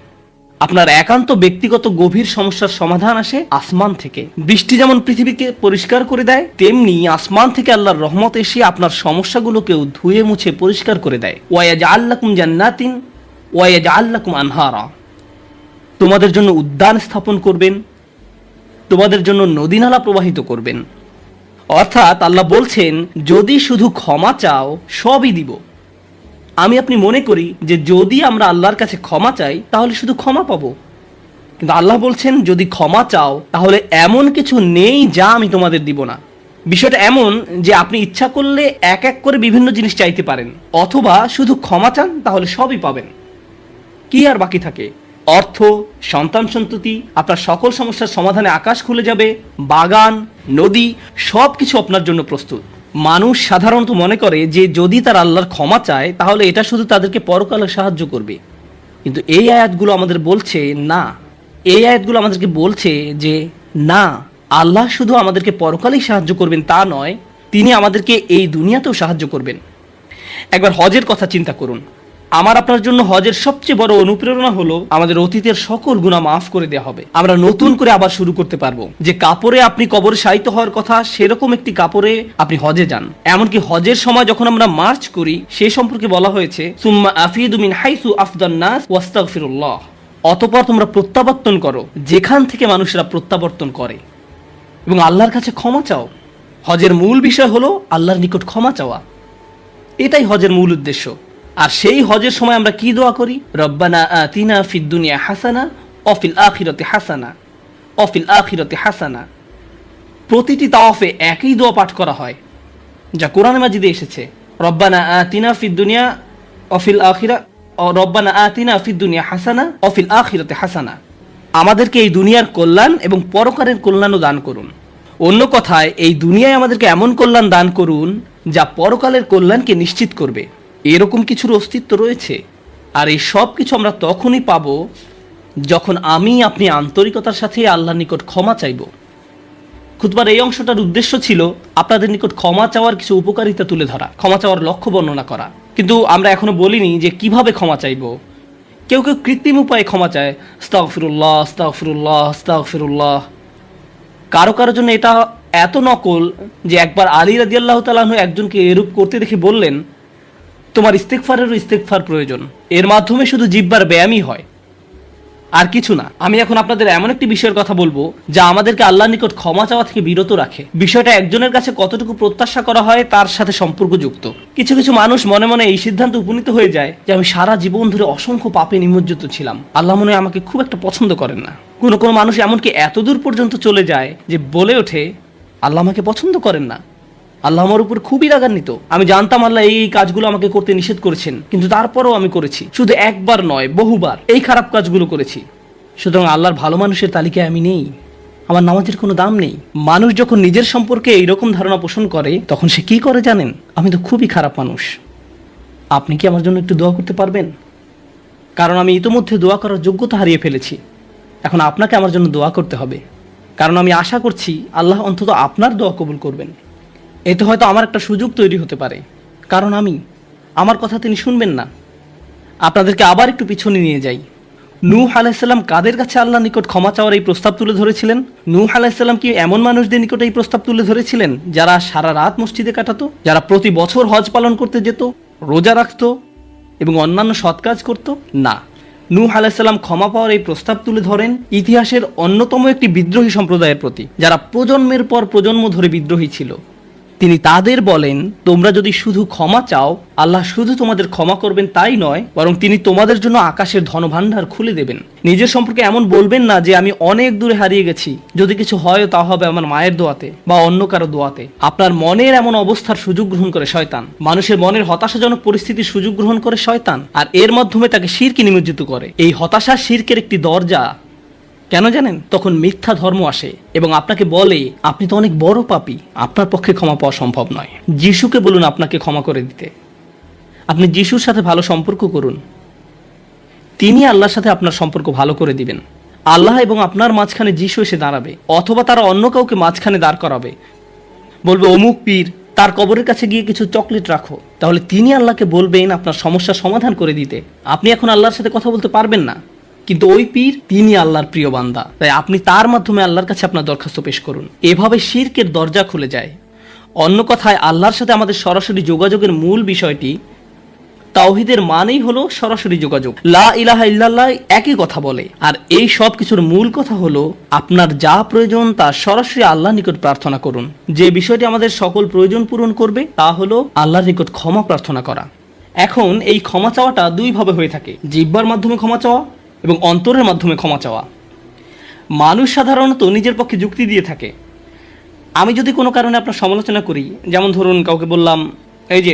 আপনার একান্ত ব্যক্তিগত গভীর সমস্যার সমাধান আসে আসমান থেকে। বৃষ্টি যেমন পৃথিবীকে পরিষ্কার করে দেয়, তেমনি আসমান থেকে আল্লাহর রহমত এসে আপনার সমস্যাগুলোকেও ধুয়ে মুছে পরিষ্কার করে দেয়। ওয়ায়াজআল লাকুম জান্নাতিন ওয়ায়াজআল লাকুম আনহারা। তোমাদের জন্য উদ্যান স্থাপন করবেন, তোমাদের জন্য নদী নালা প্রবাহিত করবেন। অর্থাৎ আল্লাহ বলছেন, যদি শুধু ক্ষমা চাও সবই দিব। আমি আপনি মনে করি যে যদি আমরা আল্লাহর কাছে ক্ষমা চাই তাহলে শুধু ক্ষমা পাবো, কিন্তু আল্লাহ বলছেন যদি ক্ষমা চাও তাহলে এমন কিছু নেই যা আমি তোমাদের দিব না। বিষয়টা এমন যে আপনি ইচ্ছা করলে এক এক করে বিভিন্ন জিনিস চাইতে পারেন, অথবা শুধু ক্ষমা চান তাহলে সবই পাবেন। কি আর বাকি থাকে? অর্থ, সন্তান সন্ততি, আপনার সকল সমস্যার সমাধানে আকাশ খুলে যাবে, বাগান, নদী, সবকিছু আপনার জন্য প্রস্তুত। মানুষ সাধারণত মনে করে যে যদি তার আল্লাহর ক্ষমা চায় তাহলে এটা শুধু তাদেরকে পরকালে সাহায্য করবে, কিন্তু এই আয়াতগুলো আমাদের বলছে না। এই আয়াতগুলো আমাদেরকে বলছে যে না, আল্লাহ শুধু আমাদেরকে পরকালেই সাহায্য করবেন তা নয়, তিনি আমাদেরকে এই দুনিয়াতেও সাহায্য করবেন। একবার হজের কথা চিন্তা করুন। আমার আপনার জন্য হজের সবচেয়ে বড় অনুপ্রেরণা হলো আমাদের অতীতের সকল গুনাহ মাফ করে দেওয়া হবে। আমরা নতুন করে আবার শুরু করতে পারবো। যে কাপড়ে আপনি কবরে শায়িত হওয়ার কথা, সেরকম একটি কাপড়ে আপনি হজে যান। এমনকি হজের সময় যখন আমরা মার্চ করি সেই সম্পর্কে বলা হয়েছে, সুম্মা আফিদু মিন হাইসু আফদান নাস ওয়াস্তাগফিরুল্লাহ। অতঃপর তোমরা প্রত্যাবর্তন করো যেখান থেকে মানুষরা প্রত্যাবর্তন করে, এবং আল্লাহর কাছে ক্ষমা চাও। হজের মূল বিষয় হলো আল্লাহর নিকট ক্ষমা চাওয়া। এটাই হজের মূল উদ্দেশ্য। আর সেই হজের সময় আমরা কি দোয়া করি? রব্বানা আতিনা ফিদ দুনিয়া হাসানা ওয়াফিল আখিরাতি হাসানা ওয়াফিল আখিরাতি হাসানা। প্রতিটি তাওয়াফে একই দোয়া পাঠ করা হয়, যা কোরআনে মাজিদে এসেছে। রব্বানা আতিনা ফিদ দুনিয়া ওয়াফিল আখিরা রব্বানা আতিনা ফিদ দুনিয়া হাসানা ওয়াফিল আখিরাতি হাসানা। আমাদেরকে এই দুনিয়ার কল্যাণ এবং পরকালের কল্যাণও দান করুন। অন্য কথায়, এই দুনিয়ায় আমাদেরকে এমন কল্যাণ দান করুন যা পরকালের কল্যাণকে নিশ্চিত করবে। এরকম কিছুর অস্তিত্ব রয়েছে, আর এই সব কিছু আমরা তখনই পাবো যখন আমি আপনি আন্তরিকতার সাথে আল্লাহর নিকট ক্ষমা চাইব। খুতবার এই অংশটার উদ্দেশ্য ছিল আপনাদের নিকট ক্ষমা চাওয়ার কিছু উপকারিতা তুলে ধরা, ক্ষমা চাওয়ার লক্ষ্য বর্ণনা করা। কিন্তু আমরা এখনো বলিনি যে কিভাবে ক্ষমা চাইব। কেউ কেউ কৃত্রিম উপায়ে ক্ষমা চায়, আস্তাগফিরুল্লাহ আস্তাগফিরুল্লাহ আস্তাগফিরুল্লাহ। কারো কারো জন্য এটা এত নকল যে একবার আলী রাদিয়াল্লাহু তাআলা আনহু একজনকে এরূপ করতে দেখে বললেন, তোমার ইস্তেগফারেরও ইস্তেগফার প্রয়োজন। এর মাধ্যমে শুধু জিহ্বার ব্যায়ামই হয়, আর কিছু না। আমি এখন আপনাদের এমন একটি বিষয়ের কথা বলবো যা আমাদেরকে আল্লাহর নিকট ক্ষমা চাওয়া থেকে বিরত রাখে। বিষয়টা একজনের কাছে কতটুকু প্রত্যাশা করা হয় তার সাথে সম্পর্কযুক্ত। কিছু কিছু মানুষ মনে মনে এই সিদ্ধান্ত উপনীত হয়ে যায় যে আমি সারা জীবন ধরে অসংখ্য পাপে নিমজ্জিত ছিলাম, আল্লাহ মনে হয় আমাকে খুব একটা পছন্দ করেন না। কোনো কোনো মানুষ এমনকি এতদূর পর্যন্ত চলে যায় যে বলে ওঠে, আল্লাহ আমাকে পছন্দ করেন না, আল্লাহ আমার উপর খুবই রাগান্বিত। আমি জানতাম আল্লাহ এই কাজগুলো আমাকে করতে নিষেধ করেছেন, কিন্তু তারপরেও আমি করেছি। শুধু একবার নয়, বহুবার এই খারাপ কাজগুলো করেছি। সুতরাং আল্লাহর ভালো মানুষের তালিকায় আমি নেই, আমার নামাজের কোনো দাম নেই। মানুষ যখন নিজের সম্পর্কে এইরকম ধারণা পোষণ করে তখন সে কি করে জানেন? আমি তো খুবই খারাপ মানুষ। আপনি কি আমার জন্য একটু দোয়া করতে পারবেন? কারণ আমি ইতিমধ্যে দোয়া করার যোগ্যতা হারিয়ে ফেলেছি। এখন আপনাকে আমার জন্য দোয়া করতে হবে, কারণ আমি আশা করছি আল্লাহ অন্তত আপনার দোয়া কবুল করবেন। এতে হয়তো আমার একটা সুযোগ তৈরি হতে পারে, কারণ আমার কথা তিনি শুনবেন না। আপনাদেরকে আবার একটু পিছনে নিয়ে যাই। নূহ আলাইহিসসালাম কাদের কাছে আল্লাহর নিকট ক্ষমা চাওয়ার এই প্রস্তাব তুলে ধরেছিলেন? নূহ আলাইহিসসালাম কি এমন মানুষদের নিকট এই প্রস্তাব তুলে ধরেছিলেন যারা সারা রাত মসজিদে কাটাতো, যারা প্রতি বছর হজ পালন করতে যেত, রোজা রাখতো এবং অন্যান্য সৎ কাজ করত? না, নূহ আলাইহিসসালাম ক্ষমা পাওয়ার এই প্রস্তাব তুলে ধরেন ইতিহাসের অন্যতম একটি বিদ্রোহী সম্প্রদায়ের প্রতি, যারা প্রজন্মের পর প্রজন্ম ধরে বিদ্রোহী ছিল। তিনি তাদের বলেন, তোমরা যদি শুধু ক্ষমা চাও, আল্লাহ শুধু তোমাদের ক্ষমা করবেন তাই নয়, বরং তিনি তোমাদের জন্য আকাশের ধনভাণ্ডার খুলে দেবেন। নিজের সম্পর্কে এমন বলবেন না যে আমি অনেক দূরে হারিয়ে গেছি, যদি কিছু হয় তা হবে আমার মায়ের দোয়াতে বা অন্য কারো দোয়াতে। আপনার মনের এমন অবস্থার সুযোগ গ্রহণ করে শয়তান। মানুষের মনের হতাশাজনক পরিস্থিতির সুযোগ গ্রহণ করে শয়তান, আর এর মাধ্যমে তাকে শিরকে নিমজ্জিত করে। এই হতাশা শিরকের একটি দরজা, কেন জানেন? তখন মিথ্যা ধর্ম আসে এবং আপনাকে বলে আপনি তো অনেক বড় পাপী, আপনার পক্ষে ক্ষমা পাওয়া সম্ভব নয়। যিশুকে বলুন আপনাকে ক্ষমা করে দিতে। আপনি যিশুর সাথে ভালো সম্পর্ক করুন, তিনি আল্লাহর সাথে আপনার সম্পর্ক ভালো করে দিবেন। আল্লাহ এবং আপনার মাঝখানে যিশু এসে দাঁড়াবে, অথবা তারা অন্য কাউকে মাঝখানে দাঁড় করাবে, বলবে অমুক পীর, তার কবরের কাছে গিয়ে কিছু চকলেট রাখো। তাহলে তিনি আল্লাহকে বলবেন আপনার সমস্যার সমাধান করে দিতে। আপনি এখন আল্লাহর সাথে কথা বলতে পারবেন না, কিন্তু ওই পীর তিনি আল্লাহর প্রিয় বান্দা, তাই আপনি তার মাধ্যমে আল্লাহর কাছে আপনার দরখাস্ত পেশ করুন। এভাবে শিরকের দরজা খুলে যায়। অন্য কথায় আল্লাহর সাথে আমাদের সরাসরি যোগাযোগের মূল বিষয়টি, তাওহীদের মানেই হলো সরাসরি যোগাযোগ। লা ইলাহা ইল্লাল্লাহ একই কথা বলে, আর এই সব কিছুর মূল কথা হলো আপনার যা প্রয়োজন তা সরাসরি আল্লাহর নিকট প্রার্থনা করুন। যে বিষয়টি আমাদের সকল প্রয়োজন পূরণ করবে তা হলো আল্লাহর নিকট ক্ষমা প্রার্থনা করা। এখন এই ক্ষমা চাওয়াটা দুই ভাবে হয়ে থাকে, জিহ্বার মাধ্যমে ক্ষমা চাওয়া এবং অন্তরের মাধ্যমে ক্ষমা চাওয়া। মানুষ সাধারণত নিজের পক্ষে যুক্তি দিয়ে থাকে। আমি যদি কোনো কারণে আপনার সমালোচনা করি, যেমন ধরুন কাউকে বললাম এই যে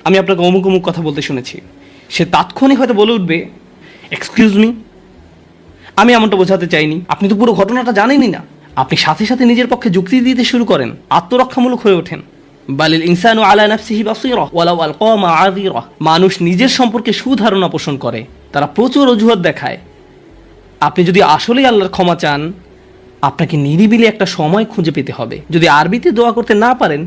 আমি আপনাকে অমুক অমুক কথা বলতে শুনেছি, সে তাৎক্ষণিক হয়তো বলে উঠবে এক্সকিউজ মি, আমি এমনটা বোঝাতে চাইনি, আপনি তো পুরো ঘটনাটা জানেনই না। আপনি সাথে সাথে নিজের পক্ষে যুক্তি দিতে শুরু করেন, আত্মরক্ষামূলক হয়ে ওঠেন। বালিল ইনসানু আলা নাফসিহি বাসীরা ওয়ালাউ আলকা মাআযিরা। মানুষ নিজের সম্পর্কে সুধারণা পোষণ করে, তারা প্রচুর অজুহাত দেখায়। আপনি যদি আসলেই আল্লাহর ক্ষমা চান, আপনাকে নিরিবিলি একটা সময় খুঁজে পেতে হবে। যদি আরবিতে দোয়া করতে না পারেন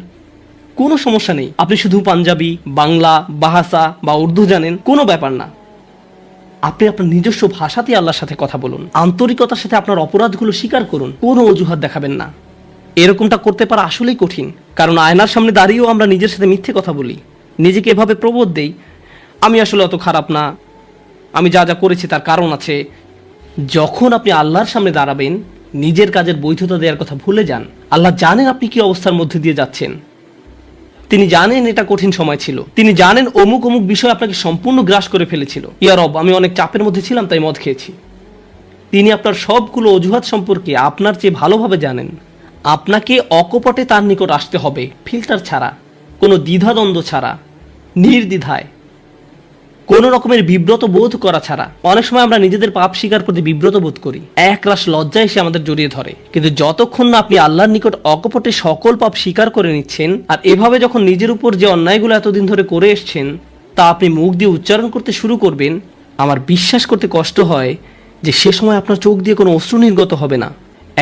কোনো সমস্যা নেই, আপনি শুধু পাঞ্জাবি, বাংলা, বাহাসা বা উর্দু জানেন, কোনো ব্যাপার না। আপনি আপনার নিজস্ব ভাষাতেই আল্লাহর সাথে কথা বলুন, আন্তরিকতার সাথে আপনার অপরাধগুলো স্বীকার করুন, কোনো অজুহাত দেখাবেন না। এরকমটা করতে পারা আসলেই কঠিন, কারণ আয়নার সামনে দাঁড়িয়েও আমরা নিজের সাথে মিথ্যে কথা বলি, নিজেকে এভাবে প্রবোধ দেই আমি আসলে অত খারাপ না, আমি যা যা করেছি তার কারণ আছে। যখন আপনি আল্লাহর সামনে দাঁড়াবেন, নিজের কাজের বৈধতা দেওয়ার কথা ভুলে যান। আল্লাহ জানেন আপনি কি অবস্থার মধ্যে দিয়ে যাচ্ছেন, তিনি জানেন এটা কঠিন সময় ছিল, তিনি জানেন অমুক অমুক বিষয় আপনাকে সম্পূর্ণ গ্রাস করে ফেলেছিল। ইয়া রব, আমি অনেক চাপের মধ্যে ছিলাম তাই মদ খেয়েছি। তিনি আপনার সবগুলো অজুহাত সম্পর্কে আপনার চেয়ে ভালোভাবে জানেন। আপনাকে অকপটে তার নিকট আসতে হবে, ফিল্টার ছাড়া, কোনো দ্বিধাদ্বন্দ্ব ছাড়া, নির্দ্বিধায়, কোনো রকমের বিব্রত বোধ করা ছাড়া। অনেক সময় আমরা নিজেদের পাপ স্বীকার করতে বিব্রত বোধ করি, একরাশ লজ্জা এসে আমাদের জড়িয়ে ধরে। কিন্তু যতক্ষণ না আপনি আল্লাহর নিকট অকপটে সকল পাপ স্বীকার করে নিচ্ছেন, আর এভাবে যখন নিজের উপর যে অন্যায়গুলো এতদিন ধরে করে এসছেন তা আপনি মুখ দিয়ে উচ্চারণ করতে শুরু করবেন, আমার বিশ্বাস করতে কষ্ট হয় যে সে সময় আপনার চোখ দিয়ে কোনো অশ্রু নির্গত হবে না।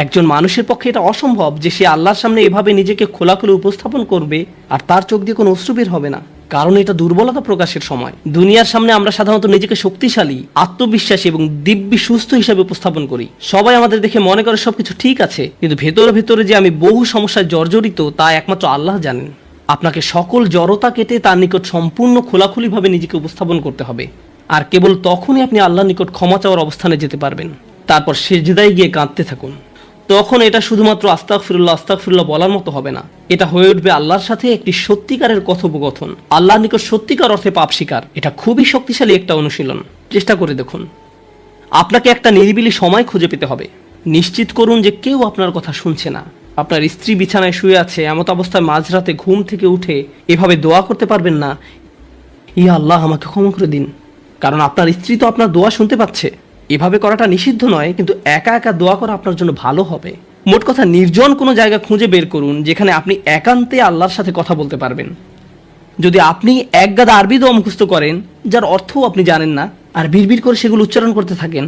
একজন মানুষের পক্ষে এটা অসম্ভব যে সে আল্লাহর সামনে এভাবে নিজেকে খোলাখুলি উপস্থাপন করবে আর তার চোখ দিয়ে কোনো অশ্রু বের হবে না, কারণ এটা দুর্বলতা প্রকাশের সময়। দুনিয়ার সামনে আমরা সাধারণত নিজেকে শক্তিশালী, আত্মবিশ্বাসী এবং দিব্যি সুস্থ হিসাবে উপস্থাপন করি। সবাই আমাদের দেখে মনে করে সবকিছু ঠিক আছে, কিন্তু ভেতরে ভেতরে যে আমি বহু সমস্যায় জর্জরিত তা একমাত্র আল্লাহ জানেন। আপনাকে সকল জড়তা কেটে তার নিকট সম্পূর্ণ খোলাখুলিভাবে নিজেকে উপস্থাপন করতে হবে, আর কেবল তখনই আপনি আল্লাহর নিকট ক্ষমা চাওয়ার অবস্থানে যেতে পারবেন। তারপর সিজদায় গিয়ে কাঁদতে থাকুন। তখন এটা শুধুমাত্র আস্তাগফিরুল্লাহ আস্তাগফিরুল্লাহ বলার মতো হবে না, এটা হয়ে উঠবে আল্লাহর সাথে একটি সত্যিকারের কথোপকথন, আল্লাহর নিকট সত্যিকার অর্থে পাপ স্বীকার। এটা খুবই শক্তিশালী একটা অনুশীলন, চেষ্টা করে দেখুন। আপনাকে একটা নিরিবিলি সময় খুঁজে পেতে হবে। নিশ্চিত করুন যে কেউ আপনার কথা শুনছে না। আপনার স্ত্রী বিছানায় শুয়ে আছে, এমত অবস্থায় মাঝরাতে ঘুম থেকে উঠে এভাবে দোয়া করতে পারবেন না, ইয়া আল্লাহ আমাকে ক্ষমা করে দিন, কারণ আপনার স্ত্রী তো আপনার দোয়া শুনতে পাচ্ছে। এভাবে করাটা নিষিদ্ধ নয়, কিন্তু একা একা দোয়া করা আপনার জন্য ভালো হবে। মোট কথা, নির্জন কোনো জায়গা খুঁজে বের করুন যেখানে আপনি একান্তে আল্লাহর সাথে কথা বলতে পারবেন। যদি আপনি এক গাদা আরবি দোয়া মুখস্থ করেন যার অর্থও আপনি জানেন না, আর বিড়বিড় করে সেগুলো উচ্চারণ করতে থাকেন,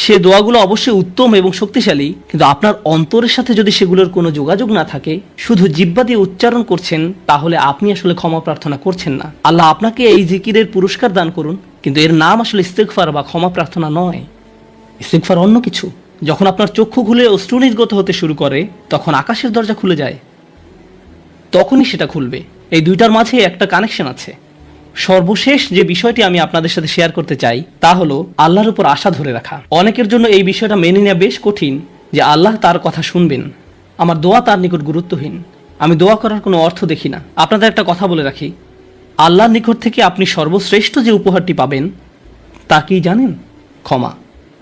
সে দোয়াগুলো অবশ্যই উত্তম এবং শক্তিশালী, কিন্তু আপনার অন্তরের সাথে যদি সেগুলোর কোনো যোগাযোগ না থাকে, শুধু জিহ্বা দিয়ে উচ্চারণ করছেন, তাহলে আপনি আসলে ক্ষমা প্রার্থনা করছেন না। আল্লাহ আপনাকে এই জিকিরের পুরস্কার দান করুন, কিন্তু এর নাম আসলে ইস্তেগফার বা ক্ষমা প্রার্থনা নয়। ইস্তেগফার অন্য কিছু। যখন আপনার চক্ষু খুলে অশ্রু নির্গত হতে শুরু করে, তখন আকাশের দরজা খুলে যায়, তখনই সেটা খুলবে। এই দুইটার মাঝে একটা কানেকশন আছে। সর্বশেষ যে বিষয়টি আমি আপনাদের সাথে শেয়ার করতে চাই তা হলো আল্লাহর উপর আশা ধরে রাখা। অনেকের জন্য এই বিষয়টা মেনে নেওয়া বেশ কঠিন যে আল্লাহ তার কথা শুনবেন, আমার দোয়া তার নিকট গুরুত্বহীন, আমি দোয়া করার কোনো অর্থ দেখি না। আপনাদের একটা কথা বলে রাখি, আল্লাহর নিকট থেকে আপনি সর্বশ্রেষ্ঠ যে উপহারটি পাবেন তা কি জানেন? ক্ষমা।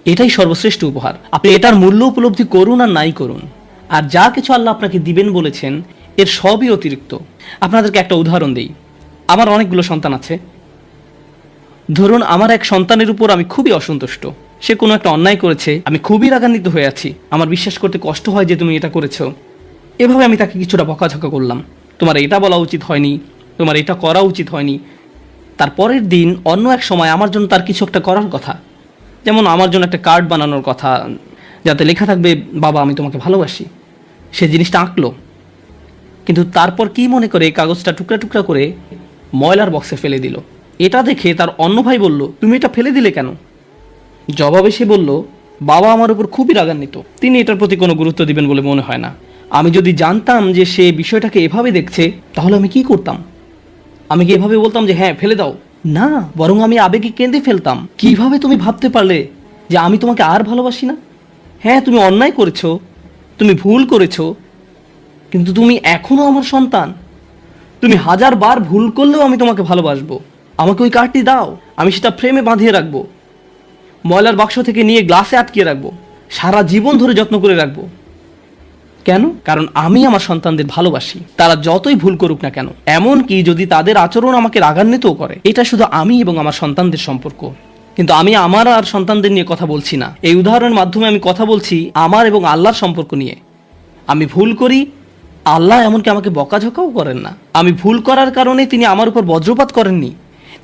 এটাই সর্বশ্রেষ্ঠ উপহার। আপনি এটার মূল্য উপলব্ধি করুন আর নাই করুন, আর যা কিছু আল্লাহ আপনাকে দিবেন বলেছেন এর সবই অতিরিক্ত। আপনাদেরকে একটা উদাহরণ দেই। আমার অনেকগুলো সন্তান আছে। ধরুন আমার এক সন্তানের উপর আমি খুবই অসন্তুষ্ট, সে কোনো একটা অন্যায় করেছে, আমি খুবই রাগান্বিত হয়ে আছি, আমার বিশ্বাস করতে কষ্ট হয় যে তুমি এটা করেছো। এভাবে আমি তাকে কিছুটা বকাঝকা করলাম, তোমার এটা বলা উচিত হয়নি, তোমার এটা করা উচিত হয়নি। তারপরের দিন অন্য এক সময় আমার জন্য তার কিছু একটা করার কথা, যেমন আমার জন্য একটা কার্ড বানানোর কথা যাতে লেখা থাকবে বাবা আমি তোমাকে ভালোবাসি। সে জিনিসটা আঁকলো, কিন্তু তারপর কি মনে করে কাগজটা টুকরা টুকরা করে ময়লার বক্সে ফেলে দিল। এটা দেখে তার অন্য ভাই বলল, তুমি এটা ফেলে দিলে কেন? জবাবে সে বলল, বাবা আমার উপর খুবই রাগান্বিত, তিনি এটার প্রতি কোনো গুরুত্ব দিবেন বলে মনে হয় না। আমি যদি জানতাম যে সে বিষয়টাকে এভাবে দেখছে তাহলে আমি কি করতাম? আমি কি এভাবে বলতাম যে হ্যাঁ ফেলে দাও? না, বরং আমি আবেগে কেঁদে ফেলতাম। কিভাবে তুমি ভাবতে পারলে যে আমি তোমাকে আর ভালোবাসি না? হ্যাঁ তুমি অন্যায় করেছো, তুমি ভুল করেছো, কিন্তু তুমি এখনো আমার সন্তান। তুমি 1000 বার ভুল করলেও আমি তোমাকে ভালোবাসবো। আমাকে ওই কার্ডটি দাও, আমি সেটা ফ্রেমে বাঁধিয়ে রাখবো, ময়লার বাক্স থেকে নিয়ে গ্লাসে আটকিয়ে রাখবো, সারা জীবন ধরে যত্ন করে রাখবো। কেন? কারণ আমি আমার সন্তানদের ভালোবাসি, তারা যতই ভুল করুক না কেন, এমনকি যদি তাদের আচরণ আমাকে রাগান্বিতও করে। এটা শুধু আমি এবং আমার সন্তানদের সম্পর্ক, কিন্তু আমি আমার আর সন্তানদের নিয়ে কথা বলছি না। এই উদাহরণের মাধ্যমে আমি কথা বলছি আমার এবং আল্লাহর সম্পর্ক নিয়ে। আমি ভুল করি, আল্লাহ এমনকি আমাকে বকাঝকাও করেন না। আমি ভুল করার কারণে তিনি আমার উপর বজ্রপাত করেননি,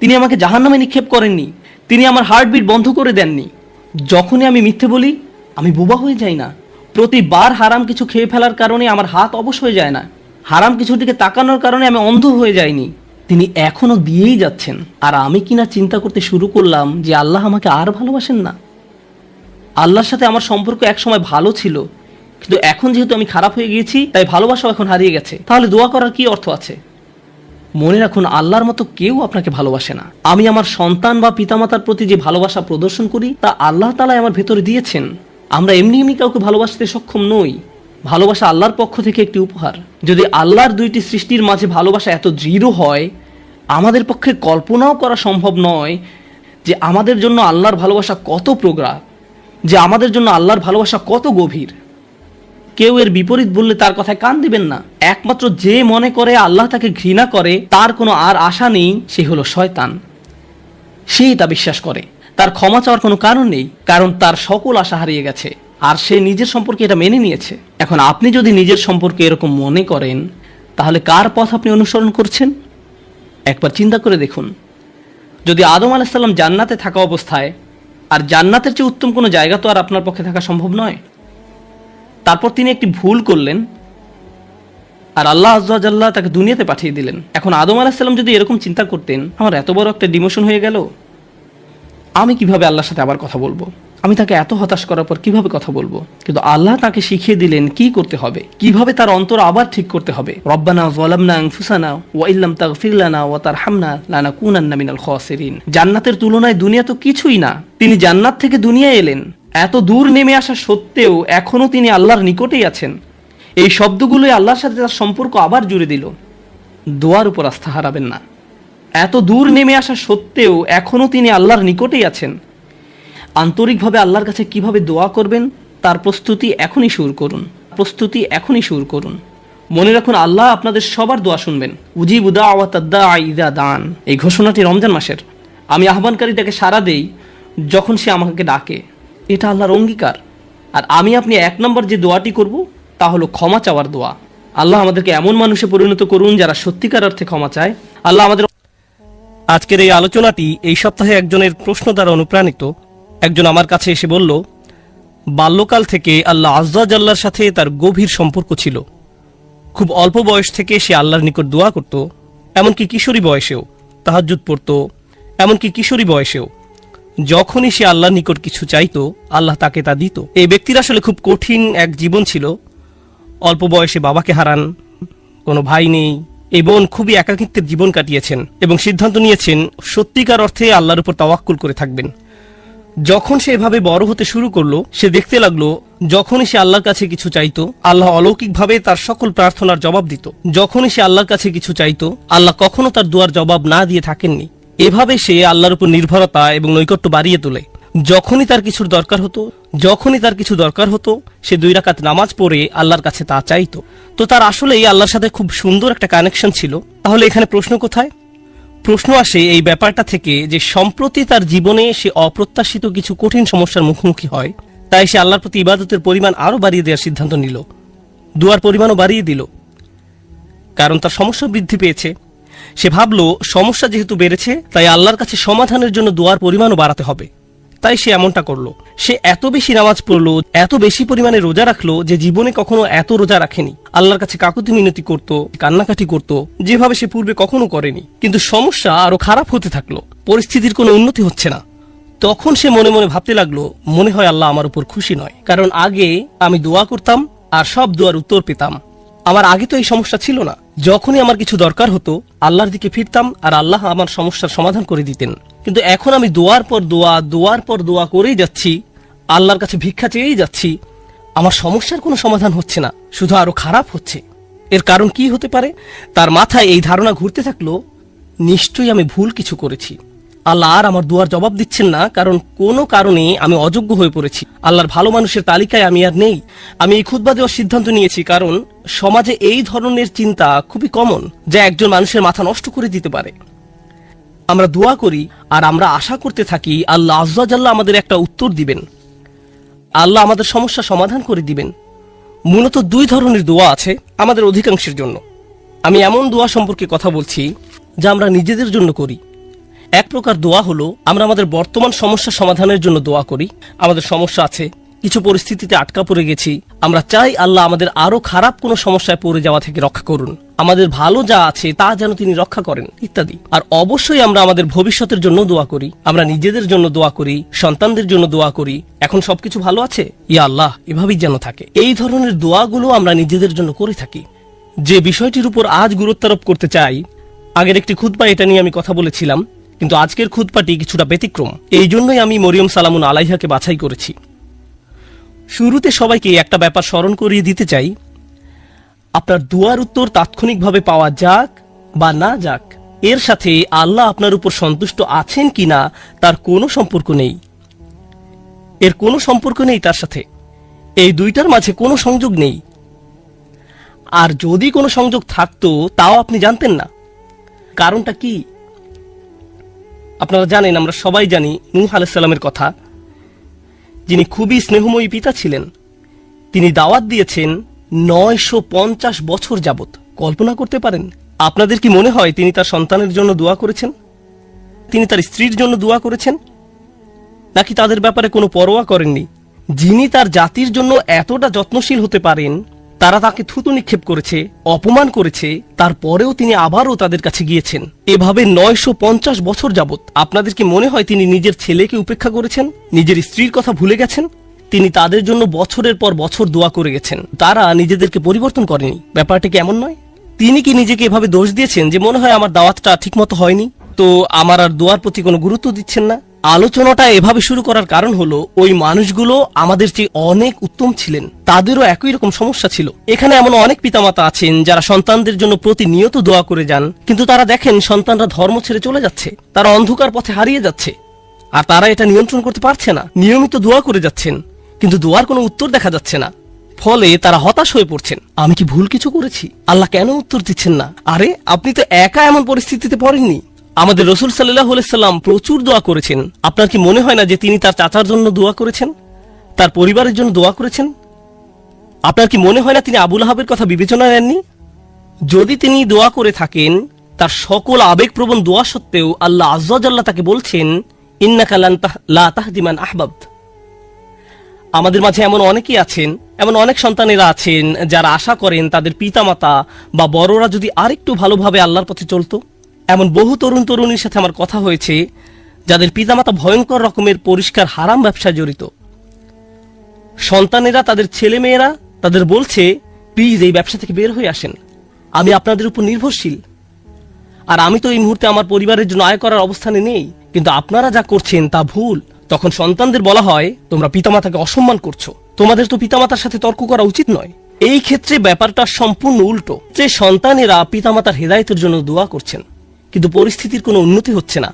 তিনি আমাকে জাহান্নামে নিক্ষেপ করেননি, তিনি আমার হার্টবিট বন্ধ করে দেননি। যখনই আমি মিথ্যে বলি আমি বোবা হয়ে যাই না। প্রতিবার হারাম কিছু খেয়ে ফেলার কারণে আমার হাত অবশ হয়ে যায় না, হারাম কিছুর দিকে তাকানোর কারণে আমি অন্ধ হয়ে যাইনি। তিনি এখনো দিয়েই যাচ্ছেন। আর আমি কিনা চিন্তা করতে শুরু করলাম যে আল্লাহ আমাকে আর ভালোবাসেন না। আল্লাহর সাথে আমার সম্পর্ক একসময় ভালো ছিল, কিন্তু এখন যেহেতু আমি খারাপ হয়ে গিয়েছি তাই ভালোবাসাও এখন হারিয়ে গেছে। তাহলে দোয়া করার কি অর্থ আছে? মনে রাখুন, আল্লাহর মতো কেউ আপনাকে ভালোবাসে না। আমি আমার সন্তান বা পিতামাতার প্রতি যে ভালোবাসা প্রদর্শন করি তা আল্লাহ তাআলাই আমার ভেতরে দিয়েছেন। আমরা এমনি এমনি কাউকে ভালোবাসতে সক্ষম নই। ভালোবাসা আল্লাহর পক্ষ থেকে একটি উপহার। যদি আল্লাহর দুইটি সৃষ্টির মাঝে ভালোবাসা এত দৃঢ় হয়, আমাদের পক্ষে কল্পনাও করা সম্ভব নয় যে আমাদের জন্য আল্লাহর ভালোবাসা কত প্রগাঢ়, যে আমাদের জন্য আল্লাহর ভালোবাসা কত গভীর। কেউ এর বিপরীত বললে তার কথায় কান দিবেন না। একমাত্র যে মনে করে আল্লাহ তাকে ঘৃণা করে, তার কোনো আর আশা নেই, সে হলো শয়তান। সে এটা বিশ্বাস করে, তার ক্ষমা চাওয়ার কোনো কারণ নেই, কারণ তার সকল আশা হারিয়ে গেছে আর সে নিজের সম্পর্কে এটা মেনে নিয়েছে। এখন আপনি যদি নিজের সম্পর্কে এরকম মনে করেন, তাহলে কার পথ আপনি অনুসরণ করছেন? একবার চিন্তা করে দেখুন। যদি আদম আলাইহিস সালাম জান্নাতে থাকা অবস্থায়, আর জান্নাতের চেয়ে উত্তম কোনো জায়গা তো আর আপনার পক্ষে থাকা সম্ভব নয়, তারপর তিনি একটি ভুল করলেন আর আল্লাহ আযজা ওয়া জাল্লা তাকে দুনিয়াতে পাঠিয়ে দিলেন। এখন আদম আলাইহিস সালাম যদি এরকম চিন্তা করতেন, আমার এত বড় একটা ডিমোশন হয়ে গেল, আমি কিভাবে আল্লাহর সাথে আবার কথা বলবো? আমি তাকে এত হতাশ করার পর কিভাবে কথা বলবো? কিন্তু আল্লাহ তাকে শিখিয়ে দিলেন কি করতে হবে, কিভাবে তার অন্তর আবার ঠিক করতে হবে। রব্বানা যালামনা আনফুসানা ওয়া ইল্লাম তাগফির লানা ওয়া তারহামনা লানাকুনান্না মিনাল খাসিরিন। জান্নাতের তুলনায় দুনিয়া তো কিছুই না। তিনি জান্নাত থেকে দুনিয়ায় এলেন, এত দূর নেমে আসা সত্ত্বেও এখনো তিনি আল্লাহর নিকটেই আছেন। এই শব্দগুলোই আল্লাহর সাথে তার সম্পর্ক আবার জুড়ে দিল। দোয়ার উপর আস্থা হারাবেন না। এত দূর নেমে আসা সত্ত্বেও এখনো তিনি আল্লাহর নিকটেই আছেন। আন্তরিকভাবে আল্লাহর কাছে কিভাবে দোয়া করবেন তার প্রস্তুতি এখনই শুরু করুন। মনে রাখুন, আল্লাহ আপনাদের সবার দোয়া শুনবেন। উজিবু দাওয়াতাদ দাঈ ইযা দান, এই ঘোষণাটি রমজান মাসের। আমি আহ্বানকারীটাকে সাড়া দেই যখন সে আমাকে ডাকে, এটা আল্লাহর অঙ্গীকার। আর আমি আপনি 1 নম্বর যে দোয়াটি করব তা হলো ক্ষমা চাওয়ার দোয়া। আল্লাহ আমাদেরকে এমন মানুষে পরিণত করুন যারা সত্যিকার অর্থে ক্ষমা চায়। আল্লাহ আমাদের। আজকের এই আলোচনাটি এই সপ্তাহে একজনের প্রশ্ন দ্বারা অনুপ্রাণিত। একজন আমার কাছে এসে বলল, বাল্যকাল থেকে আল্লাহ আযজা ওয়া জাল্লার সাথে তার গভীর সম্পর্ক ছিল। খুব অল্প বয়স থেকে সে আল্লাহর নিকট দোয়া করত, এমনকি কিশোরী বয়সেও তাহাজ্জুদ পড়ত, এমনকি কিশোরী বয়সেও যখনই সে আল্লাহর নিকট কিছু চাইতো আল্লাহ তাকে তা দিত। এই ব্যক্তির আসলে খুব কঠিন এক জীবন ছিল। অল্প বয়সে বাবাকে হারান, কোনো ভাই নেই, এই বোন খুবই একাকিত্বের জীবন কাটিয়েছেন এবং সিদ্ধান্ত নিয়েছেন সত্যিকার অর্থে আল্লাহর উপর তাওয়াক্কুল করে থাকবেন। যখন সে এভাবে বড় হতে শুরু করলো, সে দেখতে লাগলো যখনই সে আল্লাহর কাছে কিছু চাইতো আল্লাহ অলৌকিকভাবে তার সকল প্রার্থনার জবাব দিত। যখনই সে আল্লাহর কাছে কিছু চাইতো আল্লাহ কখনো তার দোয়ার জবাব না দিয়ে থাকেননি। এভাবে সে আল্লাহর উপর নির্ভরতা এবং নৈকট্য বাড়িয়ে তোলে। যখনই তার কিছু দরকার হতো সে 2 রাকাত নামাজ পড়ে আল্লাহর কাছে তা চাইতো। তো তার আসলেই আল্লাহর সাথে খুব সুন্দর একটা কানেকশন ছিল। তাহলে এখানে প্রশ্ন কোথায়? প্রশ্ন আসে এই ব্যাপারটা থেকে যে সম্প্রতি তার জীবনে সে অপ্রত্যাশিত কিছু কঠিন সমস্যার মুখোমুখি হয়, তাই সে আল্লাহর প্রতি ইবাদতের পরিমাণ আরো বাড়িয়ে দেওয়ার সিদ্ধান্ত নিল, দুয়ার পরিমাণও বাড়িয়ে দিল, কারণ তার সমস্যা বৃদ্ধি পেয়েছে। সে ভাবলো সমস্যা যেহেতু বেড়েছে তাই আল্লাহর কাছে সমাধানের জন্য দোয়ার পরিমাণও বাড়াতে হবে, তাই সে এমনটা করলো। সে এত বেশি নামাজ পড়লো, এত বেশি পরিমাণে রোজা রাখলো যে জীবনে কখনো এত রোজা রাখেনি। আল্লাহর কাছে কাকুতি মিনতি করত, কান্নাকাটি করত, যেভাবে সে পূর্বে কখনো করেনি। কিন্তু সমস্যা আরো খারাপ হতে থাকলো, পরিস্থিতির কোনো উন্নতি হচ্ছে না। তখন সে মনে মনে ভাবতে লাগলো, মনে হয় আল্লাহ আমার উপর খুশি নয়, কারণ আগে আমি দোয়া করতাম আর সব দোয়ার উত্তর পেতাম। আমার আগে তো এই সমস্যা ছিল না। যখনই আমার কিছু দরকার হতো আল্লাহর দিকে ফিরতাম আর আল্লাহ আমার সমস্যার সমাধান করে দিতেন। কিন্তু এখন আমি দোয়ার পর দোয়া করেই যাচ্ছি, আল্লাহর কাছে ভিক্ষা চেয়েই যাচ্ছি, আমার সমস্যার কোনো সমাধান হচ্ছে না, শুধু আরো খারাপ হচ্ছে। এর কারণ কি হতে পারে? তার মাথায় এই ধারণা ঘুরতে থাকলো, নিশ্চয়ই আমি ভুল কিছু করেছি। আল্লাহ আর আমার দুয়ার জবাব দিচ্ছেন না, কারণ কোনো কারণে আমি অযোগ্য হয়ে পড়েছি। আল্লাহর ভালো মানুষের তালিকায় আমি আর নেই। আমি এই খুতবা দেওয়ার সিদ্ধান্ত নিয়েছি কারণ সমাজে এই ধরনের চিন্তা খুবই কমন, যা একজন মানুষের মাথা নষ্ট করে দিতে পারে। আমরা দোয়া করি আর আমরা আশা করতে থাকি আল্লাহ আজ্জা জাল্লা আমাদের একটা উত্তর দিবেন, আল্লাহ আমাদের সমস্যা সমাধান করে দিবেন। মূলত দুই ধরনের দোয়া আছে আমাদের অধিকাংশের জন্য। আমি এমন দোয়া সম্পর্কে কথা বলছি যা আমরা নিজেদের জন্য করি। এক প্রকার দোয়া হলো আমরা আমাদের বর্তমান সমস্যা সমাধানের জন্য দোয়া করি। আমাদের সমস্যা আছে, কিছু পরিস্থিতিতে আটকা পড়ে গেছি, আমরা চাই আল্লাহ আমাদের আরো খারাপ কোনো সমস্যায় পড়ে যাওয়া থেকে রক্ষা করুন, আমাদের ভালো যা আছে তা যেন তিনি রক্ষা করেন ইত্যাদি। আর অবশ্যই আমরা আমাদের ভবিষ্যতের জন্য দোয়া করি, আমরা নিজেদের জন্য দোয়া করি, সন্তানদের জন্য দোয়া করি, এখন সবকিছু ভালো আছে, ইয়া আল্লাহ এভাবেই যেন থাকে। এই ধরনের দোয়াগুলো আমরা নিজেদের জন্য করে থাকি। যে বিষয়টির উপর আজ গুরুত্বারোপ করতে চাই, আগের একটি খুতবা এটা নিয়ে আমি কথা বলেছিলাম, কিন্তু আজকের খুতবাটি কিছুটা ব্যতিক্রম। এই জন্যই আমি মরিয়ম সালামুন আলাইহাকে বাছাই করেছি। শুরুতে সবাইকে একটা ব্যাপার স্মরণ করিয়ে দিতে চাই, আপনার দুয়ার উত্তর তাৎক্ষণিকভাবে পাওয়া যাক বা না যাক, এর সাথে আল্লাহ আপনার উপর সন্তুষ্ট আছেন কিনা তার কোনো সম্পর্ক নেই। এর কোনো সম্পর্ক নেই তার সাথে, এই দুইটার মাঝে কোনো সংযোগ নেই। আর যদি কোনো সংযোগ থাকতো তাও আপনি জানতেন না। কারণটা কি? আপনারা জানেন, আমরা সবাই জানি নূহ আলাইহিস সালামের কথা, যিনি খুবই স্নেহময়ী পিতা ছিলেন। তিনি দাওয়াত দিয়েছেন 950 বছর যাবত। কল্পনা করতে পারেন? আপনাদের কি মনে হয় তিনি তার সন্তানের জন্য দোয়া করেছেন? তিনি তার স্ত্রীর জন্য দোয়া করেছেন? নাকি তাদের ব্যাপারে কোনো পরোয়া করেননি? যিনি তার জাতির জন্য এতটা যত্নশীল হতে পারেন, তারা তাকে থুতু নিক্ষেপ করেছে, অপমান করেছে, তারপরেও তিনি আবারও তাদের কাছে গিয়েছেন। এভাবে 950 বছর যাবত। আপনাদের কি মনে হয় তিনি নিজের ছেলেকে উপেক্ষা করেছেন, নিজের স্ত্রীর কথা ভুলে গেছেন? তিনি তাদের জন্য বছরের পর বছর দোয়া করে গেছেন, তারা নিজেদেরকে পরিবর্তন করেনি। ব্যাপারটা কি এমন নয়? তিনি কি নিজেকে এভাবে দোষ দিয়েছেন যে মনে হয় আমার দাওয়াতটা ঠিকমতো হয়নি, তো আমার আর দোয়ার প্রতি কোনো গুরুত্ব দিচ্ছেন না? আলোচনাটা এভাবে শুরু করার কারণ হলো, ওই মানুষগুলো আমাদের চেয়ে অনেক উত্তম ছিলেন, তাদেরও একই রকম সমস্যা ছিল। এখানে এমন অনেক পিতামাতা আছেন যারা সন্তানদের জন্য প্রতিনিয়ত দোয়া করে যান, কিন্তু তারা দেখেন সন্তানরা ধর্ম ছেড়ে চলে যাচ্ছে, তারা অন্ধকার পথে হারিয়ে যাচ্ছে, আর তারা এটা নিয়ন্ত্রণ করতে পারছে না। নিয়মিত দোয়া করে যাচ্ছেন, কিন্তু দোয়ার কোনো উত্তর দেখা যাচ্ছে না। ফলে তারা হতাশ হয়ে পড়ছেন, আমি কি ভুল কিছু করেছি? আল্লাহ কেন উত্তর দিচ্ছেন না? আরে আপনি তো একা এমন পরিস্থিতিতে পড়েননি। আমাদের রাসূল সাল্লাল্লাহু আলাইহি সাল্লাম প্রচুর দোয়া করেছেন। আপনার কি মনে হয় না যে তিনি তার চাচার জন্য দোয়া করেছেন, তার পরিবারের জন্য দোয়া করেছেন? আপনার কি মনে হয় না তিনি আবু লাহাবের কথা বিবেচনায় নেননি? যদি তিনি দোয়া করে থাকেন, তার সকল আবেগপ্রবণ দোয়া সত্ত্বেও আল্লাহ আজ্জা জাল্লা তাকে বলছেন, ইন্নাকা লা তাহদি মান আহবাবত। আমাদের মাঝে এমন অনেকেই আছেন, এমন অনেক সন্তানেরা আছেন যারা আশা করেন তাদের পিতামাতা বা বড়রা যদি আরেকটু ভালোভাবে আল্লাহর পথে চলতো। এমন বহু তরুণ তরুণীর সাথে আমার কথা হয়েছে যাদের পিতামাতা ভয়ঙ্কর রকমের পরিষ্কার হারাম ব্যবসায় জড়িত। সন্তানেরা, তাদের ছেলে মেয়েরা তাদের বলছে, প্লিজ এই ব্যবসা থেকে বের হয়ে আসেন, আমি আপনাদের উপর নির্ভরশীল, আর আমি তো এই মুহূর্তে আমার পরিবারের জন্য আয় করার অবস্থানে নেই, কিন্তু আপনারা যা করছেন তা ভুল। তখন সন্তানদের বলা হয়, তোমরা পিতামাতাকে অসম্মান করছো, তোমাদের তো পিতামাতার সাথে তর্ক করা উচিত নয়। এই ক্ষেত্রে ব্যাপারটা সম্পূর্ণ উল্টো, যে সন্তানেরা পিতামাতার হেদায়েতের জন্য দোয়া করছেন, কিন্তু পরিস্থিতির কোনো উন্নতি হচ্ছে না।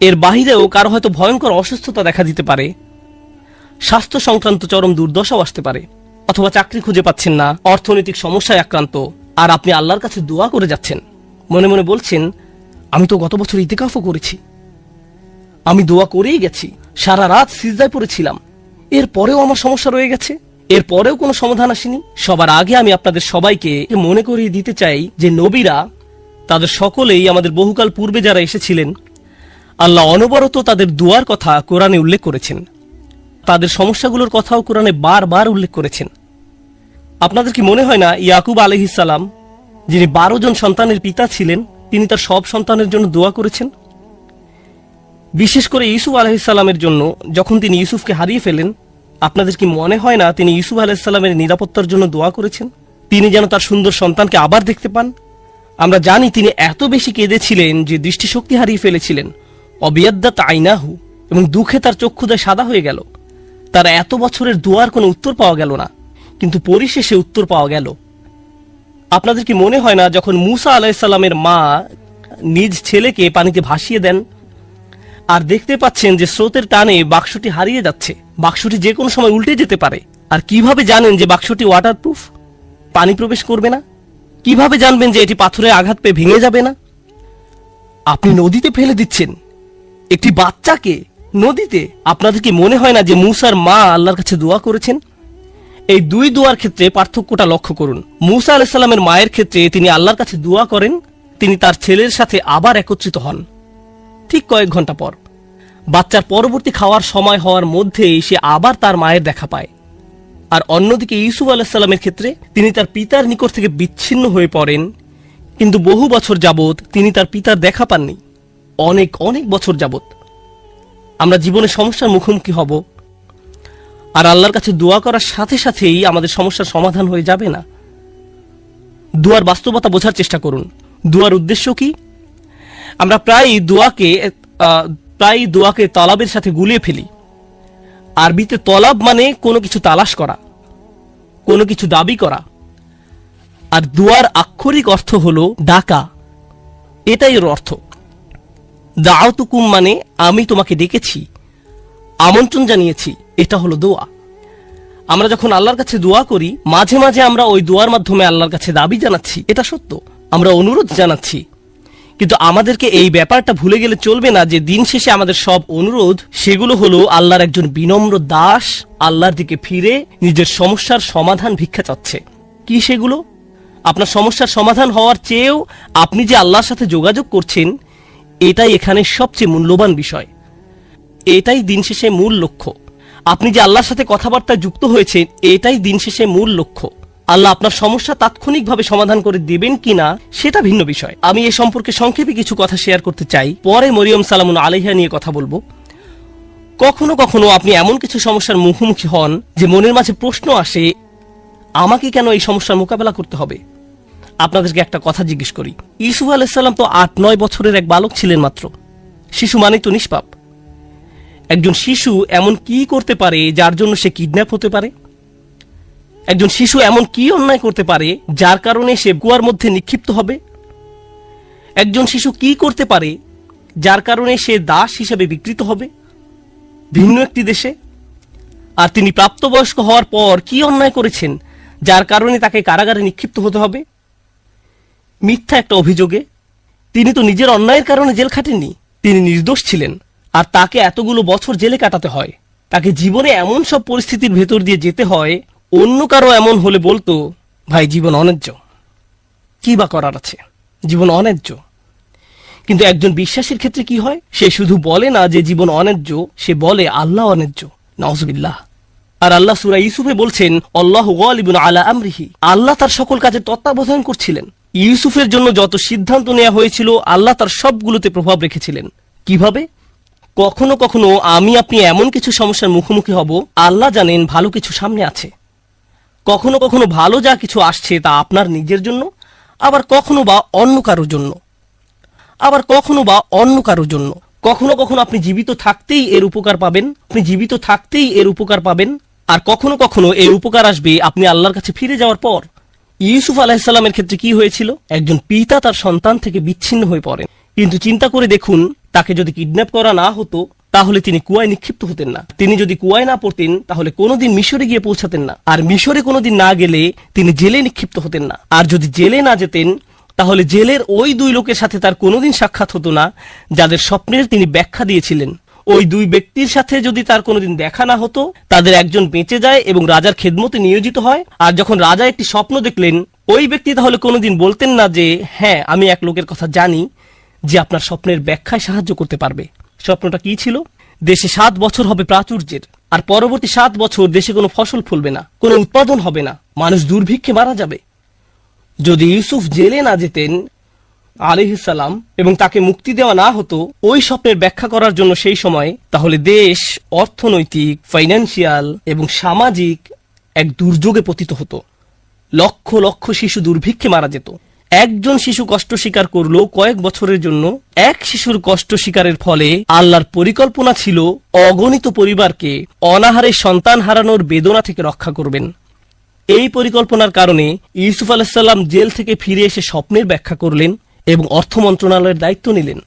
এর বাহিরেও কারো হয়তো ভয়ঙ্কর অসুস্থতা দেখা দিতে পারে, স্বাস্থ্য সংক্রান্ত চরম দুর্দশাও আসতে পারে, অথবা চাকরি খুঁজে পাচ্ছেন না, অর্থনৈতিক সমস্যায় আক্রান্ত, আর আপনি আল্লাহর কাছে দোয়া করে যাচ্ছেন, মনে মনে বলছেন, আমি তো গত বছর ইতিকাফও করেছি, আমি দোয়া করেই গেছি, সারা রাত সিজদায় পড়েছিলাম, এরপরেও আমার সমস্যা রয়ে গেছে, এরপরেও কোনো সমাধান আসেনি। সবার আগে আমি আপনাদের সবাইকে মনে করিয়ে দিতে চাই যে নবীরা তাদের সকলেই আমাদের বহুকাল পূর্বে যারা এসেছিলেন, আল্লাহ অনবরত তাদের দুয়ার কথা কোরআনে উল্লেখ করেছেন, তাদের সমস্যাগুলোর কথাও কোরআনে বারবার উল্লেখ করেছেন। আপনাদের কি মনে হয় না ইয়াকুব আলাইহিস সালাম, যিনি 12 জন সন্তানের পিতা ছিলেন, তিনি তার সব সন্তানের জন্য দোয়া করেছেন? বিশেষ করে ইউসুফ আলাইহিস সালামের জন্য যখন তিনি ইউসুফকে হারিয়ে ফেলেন, আপনাদের কি মনে হয় না তিনি ইউসুফ আলাইহিস সালামের নিরাপত্তার জন্য দোয়া করেছেন, তিনি যেন তার সুন্দর সন্তানকে আবার দেখতে পান? আমরা জানি তিনি এত বেশি কেঁদেছিলেন যে দৃষ্টিশক্তি হারিয়ে ফেলেছিলেন, অবিয়াদ্দাত আইনাহু, এবং দুঃখে তার চক্ষুদয় সাদা হয়ে গেল। তার এত বছরের দোয়ার কোনো উত্তর পাওয়া গেল না, কিন্তু পরিশেষে উত্তর পাওয়া গেল। আপনাদের কি মনে হয় না যখন মুসা আলাইহিস সালামের মা নিজ ছেলেকে পানিতে ভাসিয়ে দেন আর দেখতে পাচ্ছেন যে স্রোতের টানে বাক্সটি হারিয়ে যাচ্ছে, বাক্সটি যে কোনো সময় উল্টে যেতে পারে, আর কিভাবে জানেন যে বাক্সটি ওয়াটারপ্রুফ, পানি প্রবেশ করবে না? কিভাবে জানবেন যে এটি পাথরে আঘাত পেয়ে ভেঙে যাবে না? আপনি নদীতে ফেলে দিচ্ছেন একটি বাচ্চাকে, নদীতে। আপনাদের কি মনে হয় না যে মুসার মা আল্লাহর কাছে দোয়া করেছেন? এই দুই দোয়ার ক্ষেত্রে পার্থক্যটা লক্ষ্য করুন। মুসা আলাইহিস সালামের মায়ের ক্ষেত্রে তিনি আল্লাহর কাছে দোয়া করেন, তিনি তার ছেলের সাথে আবার একত্রিত হন ঠিক কয়েক ঘন্টা পর। বাচ্চার পরবর্তী খাওয়ার সময় হওয়ার মধ্যেই সে আবার তার মায়ের দেখা পায়। আর অন্যদিকে ইউসুফ আলাইহিস সালামের ক্ষেত্রে তিনি তার পিতার নিকট থেকে বিচ্ছিন্ন হয়ে পড়েন, কিন্তু বহু বছর যাবত তিনি তার পিতার দেখা পাননি, অনেক অনেক বছর যাবত। আমরা জীবনে সমস্যার মুখোমুখি হব, আর আল্লাহর কাছে দোয়া করার সাথে সাথেই আমাদের সমস্যার সমাধান হয়ে যাবে না। দোয়ার বাস্তবতা বোঝার চেষ্টা করুন। দোয়ার উদ্দেশ্য কি? আমরা প্রায় দোয়াকে তলাবের সাথে গুলিয়ে ফেলি। আরবিতে তলাব মানে কোনো কিছু তালাশ করা, কোনো কিছু দাবি করা, আর দোয়ার আক্ষরিক অর্থ হলো ডাকা, এটাই এর অর্থ। দাউতুকুম মানে আমি তোমাকে ডেকেছি, আমন্ত্রণ জানিয়েছি, এটা হলো দোয়া। আমরা যখন আল্লাহর কাছে দোয়া করি, মাঝে মাঝে আমরা ওই দোয়ার মাধ্যমে আল্লাহর কাছে দাবি জানাচ্ছি, এটা সত্য, আমরা অনুরোধ জানাচ্ছি, কিন্তু আমাদেরকে এই ব্যাপারটা ভুলে গেলে চলবে না যে দিন শেষে আমাদের সব অনুরোধ সেগুলো হলো আল্লাহর একজন বিনম্র দাস আল্লাহর দিকে ফিরে নিজের সমস্যার সমাধান ভিক্ষা চাচ্ছে। কি সেগুলো? আপনার সমস্যার সমাধান হওয়ার চেয়েও আপনি যে আল্লাহর সাথে যোগাযোগ করছেন, এটাই এখানে সবচেয়ে মূল্যবান বিষয়, এটাই দিন শেষে মূল লক্ষ্য। আপনি যে আল্লাহর সাথে কথাবার্তায় যুক্ত হয়েছেন, এটাই দিন শেষে মূল লক্ষ্য। আল্লাহ আপনার সমস্যা তাৎক্ষণিকভাবে সমাধান করে দেবেন কিনা সেটা ভিন্ন বিষয়। আমি এ সম্পর্কে সংক্ষেপে কিছু কথা শেয়ার করতে চাই, পরে মরিয়ম সালামুন আলাইহা নিয়ে কথা বলবো। কখনো কখনো আপনি এমন কিছু সমস্যার মুখোমুখি হন যে মনের মাঝে প্রশ্ন আসে, আমাকে কেন এই সমস্যার মোকাবেলা করতে হবে? আপনাদেরকে একটা কথা জিজ্ঞেস করি, ইউসুফ আলাইহিস সালাম তো 8-9 বছরের এক বালক ছিলেন মাত্র। শিশু মানে তো নিষ্পাপ। একজন শিশু এমন কি করতে পারে যার জন্য সে কিডন্যাপ হতে পারে? একজন শিশু এমন কি অন্যায় করতে পারে যার কারণে সে কুয়ার মধ্যে নিক্ষিপ্ত হবে? একজন শিশু কি করতে পারে যার কারণে সে দাস হিসেবে বিকৃত হবে ভিন্ন একটি দেশে? আর তিনি প্রাপ্তবয়স্ক হওয়ার পর কি অন্যায় করেছেন যার কারণে তাকে কারাগারে নিক্ষিপ্ত হতে হবে মিথ্যা একটা অভিযোগে? তিনি তো নিজের অন্যায়ের কারণে জেল খাটেননি, তিনি নির্দোষ ছিলেন, আর তাকে এতগুলো বছর জেলে কাটাতে হয়। তাকে জীবনে এমন সব পরিস্থিতির ভেতর দিয়ে যেতে হয়, অন্য কারো এমন হলে বলতো, ভাই জীবন অন্যায্য, কি বা করার আছে, জীবন অন্যায্য। কিন্তু একজন বিশ্বাসীর ক্ষেত্রে কি হয়? সে শুধু বলে না যে জীবন অন্যায্য, সে বলে আল্লাহ অন্যায্য, নাউজুবিল্লাহ। আর আল্লাহ সূরা ইউসুফে বলছেন, আল্লাহু গালিবুন আলা আমরিহি, আল্লাহ তার সকল কাজে তত্ত্বাবধান করছিলেন। ইউসুফের জন্য যত সিদ্ধান্ত নেওয়া হয়েছিল আল্লাহ তার সবগুলোতে প্রভাব রেখেছিলেন। কিভাবে? কখনো কখনো আমি আপনি এমন কিছু সমস্যার মুখোমুখি হব, আল্লাহ জানেন ভালো কিছু সামনে আছে। কখনো কখনো ভালো যা কিছু আসছে তা আপনার নিজের জন্য, আবার কখনো বা অন্য কারোর জন্য, আবার কখনো বা অন্য কারোর জন্য। কখনো কখনো আপনি জীবিত থাকতেই এর উপকার পাবেন, আপনি জীবিত থাকতেই এর উপকার পাবেন, আর কখনো কখনো এর উপকার আসবে আপনি আল্লাহর কাছে ফিরে যাওয়ার পর। ইউসুফ আলাইহিস সালামের ক্ষেত্রে কি হয়েছিল? একজন পিতা তার সন্তান থেকে বিচ্ছিন্ন হয়ে পড়েন, কিন্তু চিন্তা করে দেখুন, তাকে যদি কিডন্যাপ করা না হতো তাহলে তিনি কুয়ায় নিক্ষিপ্ত হতেন না। তিনি যদি কুয়ায় না পড়তেন তাহলে কোনোদিন মিশরে গিয়ে পৌঁছাতেন না, আর মিশরে কোনোদিন না গেলে তিনি জেলে নিক্ষিপ্ত হতেন না, আর যদি জেলে না যেতেন তাহলে জেলের ওই দুই লোকের সাথে তার কোনোদিন সাক্ষাৎ হতো না যাদের স্বপ্নের তিনি ব্যাখ্যা দিয়েছিলেন। ওই দুই ব্যক্তির সাথে যদি তার কোনোদিন দেখা না হতো, তাদের একজন বেঁচে যায় এবং রাজার খেদমতে নিয়োজিত হয়, আর যখন রাজা একটি স্বপ্ন দেখলেন ওই ব্যক্তি তাহলে কোনোদিন বলতেন না যে হ্যাঁ আমি এক লোকের কথা জানি যে আপনার স্বপ্নের ব্যাখ্যায় সাহায্য করতে পারবে। স্বপ্নটা কি ছিল? দেশে 7 বছর হবে প্রাচুর্যের, আর পরবর্তী 7 বছর দেশে কোনো ফসল ফলবে না, কোনো উৎপাদন হবে না, মানুষ দুর্ভিক্ষে মারা যাবে। যদি ইউসুফ জেলে না যেতেন আলাইহিসসালাম এবং তাকে মুক্তি দেওয়া না হতো ওই স্বপ্নের ব্যাখ্যা করার জন্য সেই সময়, তাহলে দেশ অর্থনৈতিক, ফাইন্যান্সিয়াল এবং সামাজিক এক দুর্যোগে পতিত হতো। লক্ষ লক্ষ শিশু দুর্ভিক্ষে মারা যেত। একজন শিশু কষ্ট স্বীকার করলো কয়েক বছরের জন্য, এক শিশুর কষ্ট স্বীকারের ফলে আল্লাহর পরিকল্পনা ছিল অগণিত পরিবারকে অনাহারে সন্তান হারানোর বেদনা থেকে রক্ষা করবেন। এই পরিকল্পনার কারণে ইউসুফ আলাইহিসসালাম জেল থেকে ফিরে এসে স্বপ্নের ব্যাখ্যা করলেন এবং অর্থ মন্ত্রণালয়ের দায়িত্ব নিলেন।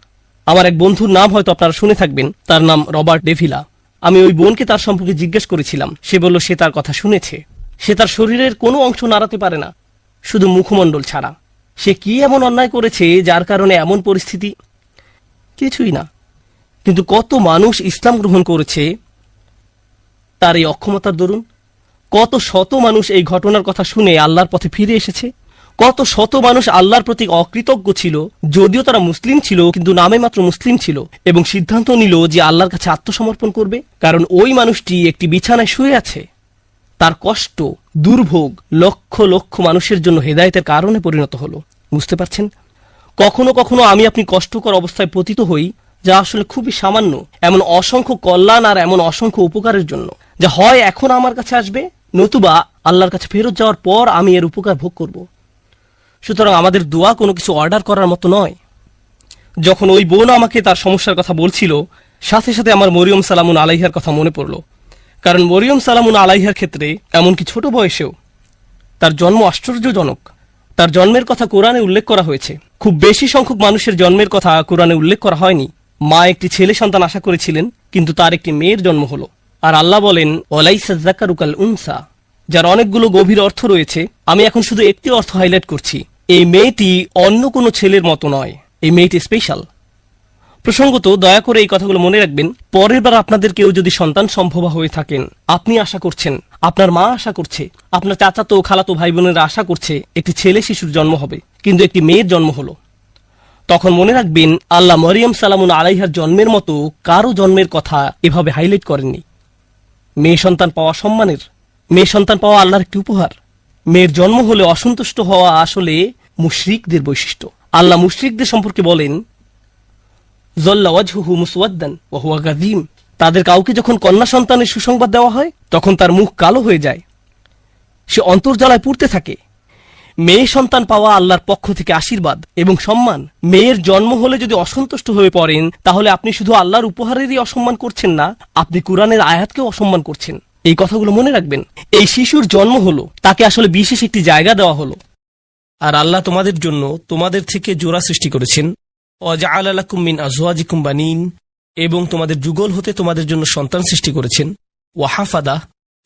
আমার এক বন্ধুর নাম হয়তো আপনারা শুনে থাকবেন, তার নাম রবার্ট ডেভিলা। আমি ওই বোনকে তার সম্পর্কে জিজ্ঞেস করেছিলাম, সে বলল সে তার কথা শুনেছে। সে তার শরীরের কোনো অংশ নাড়াতে পারে না, শুধু মুখমণ্ডল ছাড়া। সে কি এমন অন্যায় করেছে যার কারণে এমন পরিস্থিতি? কিছুই না। কিন্তু কত মানুষ ইসলাম গ্রহণ করেছে তার এই অক্ষমতার দরুন। কত শত মানুষ এই ঘটনার কথা শুনে আল্লাহর পথে ফিরে এসেছে। কত শত মানুষ আল্লাহর প্রতি অকৃতজ্ঞ ছিল, যদিও তারা মুসলিম ছিল কিন্তু নামে মাত্র মুসলিম ছিল, এবং সিদ্ধান্ত নিল যে আল্লাহর কাছে আত্মসমর্পণ করবে, কারণ ওই মানুষটি একটি বিছানায় শুয়ে আছে। তার কষ্ট, দুর্ভোগ লক্ষ লক্ষ মানুষের জন্য হেদায়েতের কারণে পরিণত হলো। বুঝতে পারছেন? কখনো কখনো আমি আপনি কষ্টকর অবস্থায় পতিত হই, যা আসলে খুবই সামান্য, এমন অসংখ্য কল্যাণ আর এমন অসংখ্য উপকারের জন্য, যা হয় এখন আমার কাছে আসবে, নতুবা আল্লাহর কাছে ফেরত যাওয়ার পর আমি এর উপকার ভোগ করব। সুতরাং আমাদের দোয়া কোনো কিছু অর্ডার করার মতো নয়। যখন ওই বোন আমাকে তার সমস্যার কথা বলছিল, সাথে সাথে আমার মরিয়ম সালামুন আলাইহার কথা মনে পড়ল। কারণ মরিয়ম সালামুন আলাইহার ক্ষেত্রে এমনকি ছোট বয়সেও তার জন্ম আশ্চর্যজনক। তার জন্মের কথা কোরআনে উল্লেখ করা হয়েছে। খুব বেশি সংখ্যক মানুষের জন্মের কথা কোরআনে উল্লেখ করা হয়নি। মা একটি ছেলে সন্তান আশা করেছিলেন, কিন্তু তার একটি মেয়ের জন্ম হলো। আর আল্লাহ বলেন ওয়ালাইসা যাকারু কাল উনসা, যার অনেকগুলো গভীর অর্থ রয়েছে। আমি এখন শুধু একটি অর্থ হাইলাইট করছি। এই মেয়েটি অন্য কোনো ছেলের মতো নয়, এই মেয়েটি স্পেশাল। প্রসঙ্গত দয়া করে এই কথাগুলো মনে রাখবেন। পরের বার আপনাদের কেউ যদি সন্তান সম্ভবা হয়ে থাকেন, আপনি আশা করছেন, আপনার মা আশা করছে, আপনার চাচাতো খালাতো ভাই বোনেরা আশা করছে একটি ছেলে শিশুর জন্ম হবে, কিন্তু একটি মেয়ের জন্ম হলো, তখন মনে রাখবেন আল্লাহ মরিয়ম সালামুন আলাইহার জন্মের মতো কারো জন্মের কথা এভাবে হাইলাইট করেননি। মেয়ে সন্তান পাওয়া সম্মানের, মেয়ে সন্তান পাওয়া আল্লাহর একটি উপহার। মেয়ের জন্ম হলে অসন্তুষ্ট হওয়া আসলে মুশরিকদের বৈশিষ্ট্য। আল্লাহ মুশরিকদের সম্পর্কে বলেন যল্লা ওয়াজহুহু মুসওয়াদ্দান ওয়া হুয়া গাযীম, তাদের কাউকে যখন কন্যা সন্তানের সুসংবাদ দেওয়া হয় তখন তার মুখ কালো হয়ে যায়, সে অন্তর্জ্বালায় পুড়তে থাকে। মেয়ে সন্তান পাওয়া আল্লাহর পক্ষ থেকে আশীর্বাদ এবং সম্মান। মেয়ের জন্ম হলে যদি অসন্তুষ্ট হয়ে পড়েন, তাহলে আপনি শুধু আল্লাহর উপহারেরই অসম্মান করছেন না, আপনি কুরআনের আয়াতকেও অসম্মান করছেন। এই কথাগুলো মনে রাখবেন। এই শিশুর জন্ম হলো, তাকে আসলে বিশেষ একটি জায়গা দেওয়া হলো। আর আল্লাহ তোমাদের জন্য তোমাদের থেকে জোড়া সৃষ্টি করেছেন, ওয়াজআলা লাকুম মিন আজওয়াজিকুম বানিন, এবং তোমাদের যুগল হতে তোমাদের জন্য সন্তান সৃষ্টি করেছেন, ওয়াহাফাদা,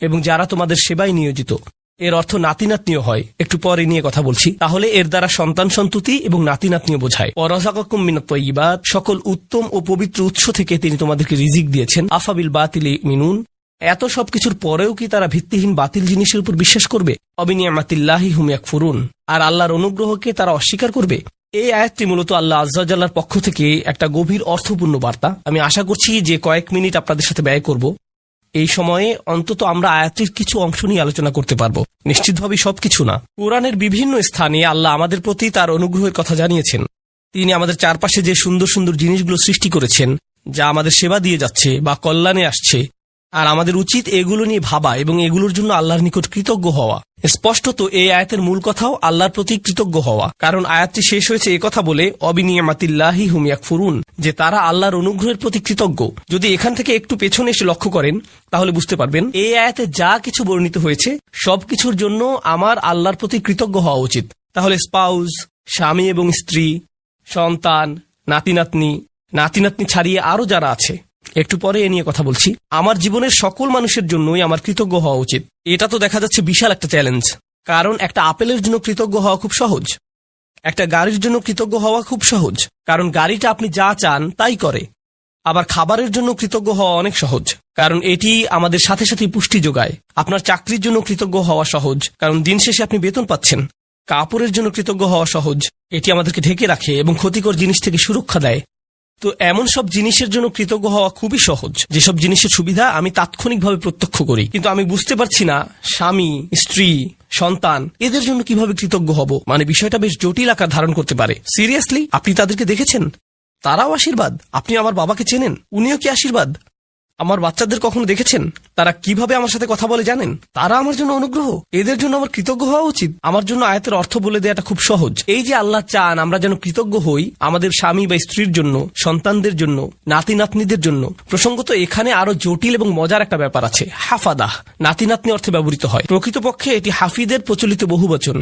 এবং যারা তোমাদের সেবায় নিয়োজিত। এর অর্থ নাতি নাতনিও হয়, একটু পরে নিয়ে কথা বলছি। তাহলে এর দ্বারা সন্তান সন্ততি এবং নাতি নাতনিও বোঝায়। ওয়ারাযাকাকুম মিনাত তাইয়্যিবাত, সকল উত্তম ও পবিত্র উৎস থেকে তিনি তোমাদেরকে রিজিক দিয়েছেন। আফাবিল বাতিলি মিনুন, এত সবকিছুর পরেও কি তারা ভিত্তিহীন বাতিল জিনিসের উপর বিশ্বাস করবে? অবিনিয়ামাতিল্লাহি হুম ইয়াকফুরুন, আর আল্লাহর অনুগ্রহকে তারা অস্বীকার করবে। এই আয়াতটি মূলত আল্লাহ আজ্জা জাল্লার পক্ষ থেকে একটা গভীর অর্থপূর্ণ বার্তা। আমি আশা করছি যে কয়েক মিনিট আপনাদের সাথে ব্যয় করব। এই সময়ে অন্তত আমরা আয়াতটির কিছু অংশ নিয়ে আলোচনা করতে পারবো, নিশ্চিতভাবে সবকিছু না। কোরআনের বিভিন্ন স্থানে আল্লাহ আমাদের প্রতি তার অনুগ্রহের কথা জানিয়েছেন। তিনি আমাদের চারপাশে যে সুন্দর সুন্দর জিনিসগুলো সৃষ্টি করেছেন, যা আমাদের সেবা দিয়ে যাচ্ছে বা কল্যাণে আসছে, আর আমাদের উচিত এগুলো নিয়ে ভাবা এবং এগুলোর জন্য আল্লাহর নিকট কৃতজ্ঞ হওয়া। স্পষ্টত এই আয়াতের মূল কথাও আল্লাহর প্রতি কৃতজ্ঞ হওয়া, কারণ আয়াতটি শেষ হয়েছে একথা বলে অবিনিয়ামাতিল্লাহি হুম ইয়াকফুরুন, যে তারা আল্লাহর অনুগ্রহের প্রতি কৃতজ্ঞ। যদি এখান থেকে একটু পেছনে এসে লক্ষ্য করেন, তাহলে বুঝতে পারবেন এই আয়াতে যা কিছু বর্ণিত হয়েছে সবকিছুর জন্য আমার আল্লাহর প্রতি কৃতজ্ঞ হওয়া উচিত। তাহলে স্পাউস, স্বামী এবং স্ত্রী, সন্তান, নাতি নাতনি, নাতি নাতনি ছাড়িয়ে আরো যারা আছে, একটু পরে এ নিয়ে কথা বলছি। আমার জীবনের সকল মানুষের জন্যই আমার কৃতজ্ঞ হওয়া উচিত। এটা তো দেখা যাচ্ছে বিশাল একটা চ্যালেঞ্জ, কারণ একটা আপেলের জন্য কৃতজ্ঞ হওয়া খুব সহজ, একটা গাড়ির জন্য কৃতজ্ঞ হওয়া খুব সহজ, কারণ গাড়িটা আপনি যা চান তাই করে। আবার খাবারের জন্য কৃতজ্ঞ হওয়া অনেক সহজ, কারণ এটি আমাদের সাথে সাথে পুষ্টি যোগায়। আপনার চাকরির জন্য কৃতজ্ঞ হওয়া সহজ, কারণ দিন শেষে আপনি বেতন পাচ্ছেন। কাপড়ের জন্য কৃতজ্ঞ হওয়া সহজ, এটি আমাদেরকে ঢেকে রাখে এবং ক্ষতিকর জিনিস থেকে সুরক্ষা দেয়। তো এমন সব জিনিসের জন্য কৃতজ্ঞ হওয়া খুবই সহজ, যেসব জিনিসের সুবিধা আমি তাৎক্ষণিকভাবে প্রত্যক্ষ করি, কিন্তু আমি বুঝতে পারছি না স্বামী, স্ত্রী, সন্তান এদের জন্য কিভাবে কৃতজ্ঞ হব। মানে বিষয়টা বেশ জটিল আকার ধারণ করতে পারে। সিরিয়াসলি, আপনি তাদেরকে দেখেছেন? তারাও আশীর্বাদ। আপনি আমার বাবাকে চেনেন, উনিও কি আশীর্বাদ? আমার বাচ্চাদের কখনো দেখেছেন তারা কিভাবে আমার সাথে কথা বলে জানেন? তারা আমার জন্য অনুগ্রহ। এদের জন্য আমার কৃতজ্ঞ হওয়া উচিত। আমার জন্য আয়াতের অর্থ বলে দেওয়াটা খুব সহজ। এই যে আল্লাহ চান আমরা যেন কৃতজ্ঞ হই আমাদের স্বামী বা স্ত্রীর জন্য, সন্তানদের জন্য, নাতি নাতনিদের জন্য। প্রসঙ্গত এখানে আরো জটিল এবং মজার একটা ব্যাপার আছে। হাফাদাহ নাতি নাতনি অর্থে ব্যবহৃত হয়। প্রকৃতপক্ষে এটি হাফিদের প্রচলিত বহুবচন।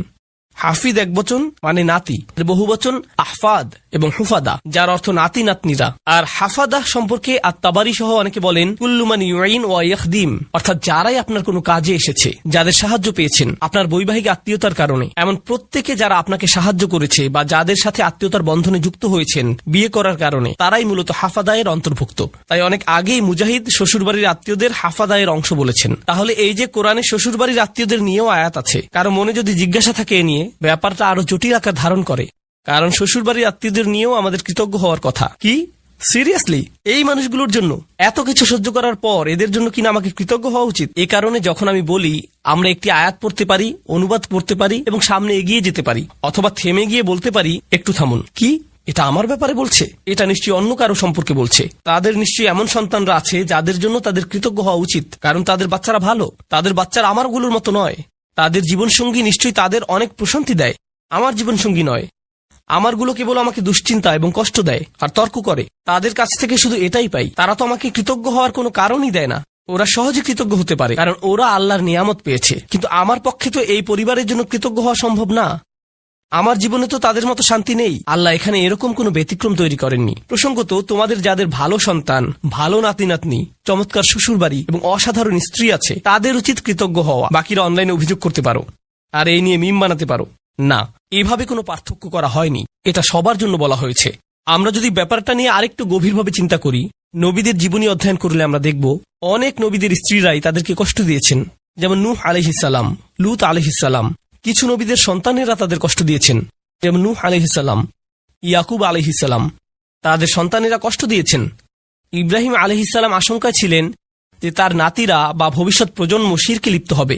হাফিদ একবচন মানে নাতি, বহুবচন আহফাদ এবং হুফাদা, যার অর্থ নাতি নাতনিরা। আর হাফাদাহ সম্পর্কে আত-তাবারি সহ অনেকে বলেন কুল্লু মান ইউইন ওয়া ইয়াখদিম, অর্থাৎ যারাই আপনার কোনো কাজে এসেছে, যাদের সাহায্য পেয়েছেন আপনার বৈবাহিক আত্মীয়তার কারণে, এমন প্রত্যেকে যারা আপনাকে সাহায্য করেছে বা যাদের সাথে আত্মীয়তার বন্ধনে যুক্ত হয়েছেন বিয়ে করার কারণে, তারাই মূলত হাফাদায়ের অন্তর্ভুক্ত। তাই অনেক আগেই মুজাহিদ শ্বশুরবাড়ির আত্মীয়দের হাফাদায়ের অংশ বলেছেন। তাহলে এই যে কোরআনে শ্বশুরবাড়ির আত্মীয়দের নিয়েও আয়াত আছে, কারো মনে যদি জিজ্ঞাসা থাকে এ নিয়ে, ব্যাপারটা আরো জটিল আকার ধারণ করে। কারণ শ্বশুরবাড়ির আত্মীয়দের নিয়েও আমাদের কৃতজ্ঞ হওয়ার কথা। কি সিরিয়াসলি? এই মানুষগুলোর জন্য এত কিছু সহ্য করার পর এদের জন্য কিনা আমাকে কৃতজ্ঞ হওয়া উচিত? এ কারণে যখন আমি বলি আমরা একটি আয়াত পড়তে পারি, অনুবাদ করতে পারি এবং সামনে এগিয়ে যেতে পারি, অথবা থেমে গিয়ে বলতে পারি একটু থামুন, কি এটা আমার ব্যাপারে বলছে? এটা নিশ্চয়ই অন্য কারো সম্পর্কে বলছে। তাদের নিশ্চয়ই এমন সন্তানরা আছে যাদের জন্য তাদের কৃতজ্ঞ হওয়া উচিত, কারণ তাদের বাচ্চারা ভালো। তাদের বাচ্চারা আমারগুলোর মতো নয়। তাদের জীবনসঙ্গী নিশ্চয়ই তাদের অনেক প্রশান্তি দেয়, আমার জীবনসঙ্গী নয়। আমারগুলো কেবল আমাকে দুশ্চিন্তা এবং কষ্ট দেয় আর তর্ক করে। তাদের কাছ থেকে শুধু এটাই পাই। তারা তো আমাকে কৃতজ্ঞ হওয়ার কোনো কারণই দেয় না। ওরা সহজে কৃতজ্ঞ হতে পারে কারণ ওরা আল্লাহর নিয়ামত পেয়েছে, কিন্তু আমার পক্ষে তো এই পরিবারের জন্য কৃতজ্ঞ হওয়া সম্ভব না। আমার জীবনে তো তাদের মতো শান্তি নেই। আল্লাহ এখানে এরকম কোনো ব্যতিক্রম তৈরি করেননি। প্রসঙ্গত তোমাদের যাদের ভালো সন্তান, ভালো নাতি নাতনি, চমৎকার শ্বশুরবাড়ি এবং অসাধারণ স্ত্রী আছে, তাদের উচিত কৃতজ্ঞ হওয়া। বাকিরা অনলাইনে অভিযোগ করতে পারো আর এই নিয়ে মিম বানাতে পারো। না, এভাবে কোনো পার্থক্য করা হয়নি। এটা সবার জন্য বলা হয়েছে। আমরা যদি ব্যাপারটা নিয়ে আরেকটু গভীরভাবে চিন্তা করি, নবীদের জীবনী অধ্যয়ন করলে আমরা দেখব অনেক নবীদের স্ত্রীরাই তাদেরকে কষ্ট দিয়েছেন। যেমন নূহ আলাইহিসসালাম, লূত আলাইহিসসালাম। কিছু নবীদের সন্তানেরা তাদের কষ্ট দিয়েছেন, যেমন নূহ আলাইহিসসালাম, ইয়াকুব আলাইহিসসালাম। তাদের সন্তানেরা কষ্ট দিয়েছেন। ইব্রাহিম আলাইহিসসালাম আশঙ্কায় ছিলেন যে তার নাতিরা বা ভবিষ্যৎ প্রজন্ম শিরকে লিপ্ত হবে,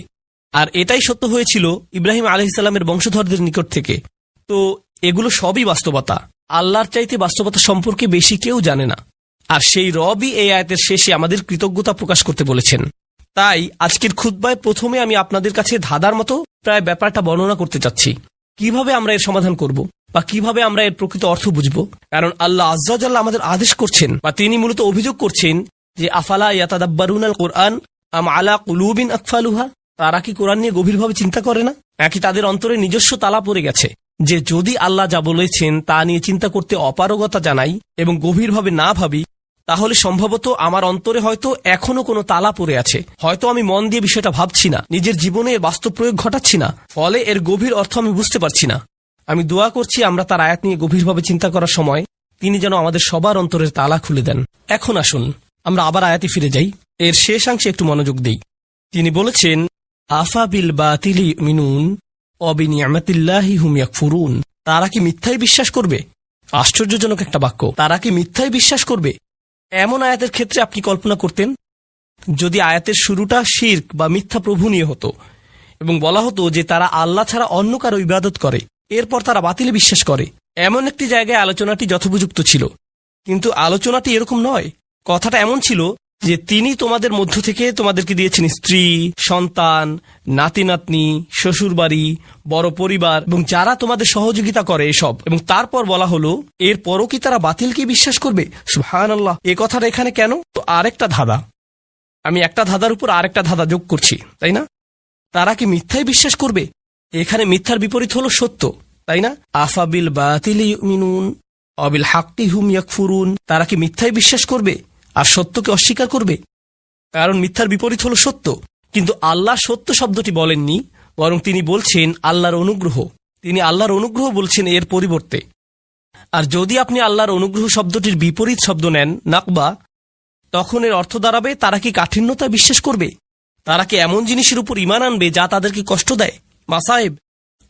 আর এটাই সত্য হয়েছিল ইব্রাহিম আলাইহিসসালামের বংশধরদের নিকট থেকে। তো এগুলো সবই বাস্তবতা। আল্লাহর চাইতে বাস্তবতা সম্পর্কে বেশি কেউ জানে না। আর সেই রবই এই আয়াতের শেষে আমাদের কৃতজ্ঞতা প্রকাশ করতে বলেছেন। তাই আজকের খুতবায় প্রথমে আমি আপনাদের কাছে ধাঁধার মতো প্রায় ব্যাপারটা বর্ণনা করতে চাচ্ছি, কিভাবে আমরা এর সমাধান করব বা কিভাবে আমরা এর প্রকৃত অর্থ বুঝব। কারণ আল্লাহ আজ্জা ওয়া জাল্লা আমাদের আদেশ করছেন বা তিনি মূলত অভিযোগ করছেন যে আফালা ইয়াতাদাব্বারুনাল কুরআন আম আলা কুলুবিন আকফালুহা, তারা কি কোরআন নিয়ে গভীরভাবে চিন্তা করে না, নাকি তাদের অন্তরে নিজস্ব তালা পড়ে গেছে যে যদি আল্লাহ যা বলেছেন তা নিয়ে চিন্তা করতে অপারগতা জানাই এবং গভীরভাবে না ভাবি, তাহলে সম্ভবত আমার অন্তরে হয়তো এখনো কোনো তালা পড়ে আছে। হয়তো আমি মন দিয়ে বিষয়টা ভাবছি না, নিজের জীবনে এর বাস্তব প্রয়োগ ঘটাচ্ছি না, ফলে এর গভীর অর্থ আমি বুঝতে পারছি না। আমি দোয়া করছি আমরা তার আয়াত নিয়ে গভীরভাবে চিন্তা করার সময় তিনি যেন আমাদের সবার অন্তরের তালা খুলে দেন। এখন আসুন আমরা আবার আয়াতে ফিরে যাই, এর শেষাংশে একটু মনোযোগ দেই। তিনি বলেছেন আফা বিল বাতিলি ইউমিনুন ওয়া বিনিআমাতিল্লাহি হুম ইয়াকফুরুন, তারা কি মিথ্যায় বিশ্বাস করবে? আশ্চর্যজনক একটা বাক্য, তারা কি মিথ্যায় বিশ্বাস করবে? এমন আয়াতের ক্ষেত্রে আপনি কল্পনা করতেন যদি আয়াতের শুরুটা শিরক বা মিথ্যা প্রভু নিয়ে হতো এবং বলা হতো যে তারা আল্লাহ ছাড়া অন্য কারো ইবাদত করে, এরপর তারা বাতিলে বিশ্বাস করে। এমন একটি জায়গায় আলোচনাটি যথোপযুক্ত ছিল, কিন্তু আলোচনাটি এরকম নয়। কথাটা এমন ছিল যে তিনি তোমাদের মধ্য থেকে তোমাদেরকে দিয়েছেন স্ত্রী, সন্তান, নাতি নাতনি, শ্বশুরবাড়ি, বড় পরিবার এবং যারা তোমাদের সহযোগিতা করে এসব, এবং তারপর বলা হলো এরপরও কি তারা বাতিলকে বিশ্বাস করবে? সুবহানাল্লাহ, এ কথাটা এখানে কেন? তো আরেকটা ধাঁধা, আমি একটা ধাঁধার উপর আরেকটা ধাঁধা যোগ করছি, তাই না? তারা কি মিথ্যায় বিশ্বাস করবে? এখানে মিথ্যার বিপরীত হলো সত্য, তাই না? আফা বিল বাতিলি ইউমিনুন ওয়া বিল হাক্কি হুম ইয়াকফুরুন, তারা কি মিথ্যায় বিশ্বাস করবে আর সত্যকে অস্বীকার করবে? কারণ মিথ্যার বিপরীত হলো সত্য। কিন্তু আল্লাহ সত্য শব্দটি বলেননি, বরং তিনি বলছেন আল্লাহর অনুগ্রহ। তিনি আল্লাহর অনুগ্রহ বলছেন এর পরিবর্তে। আর যদি আপনি আল্লাহর অনুগ্রহ শব্দটির বিপরীত শব্দ নেন, নাকবা, তখন এর অর্থ দাঁড়াবে তারা কি কাঠিন্যতায় বিশ্বাস করবে, তারা কি এমন জিনিসের উপর ঈমান আনবে যা তাদেরকে কষ্ট দেয়, মাসায়েব,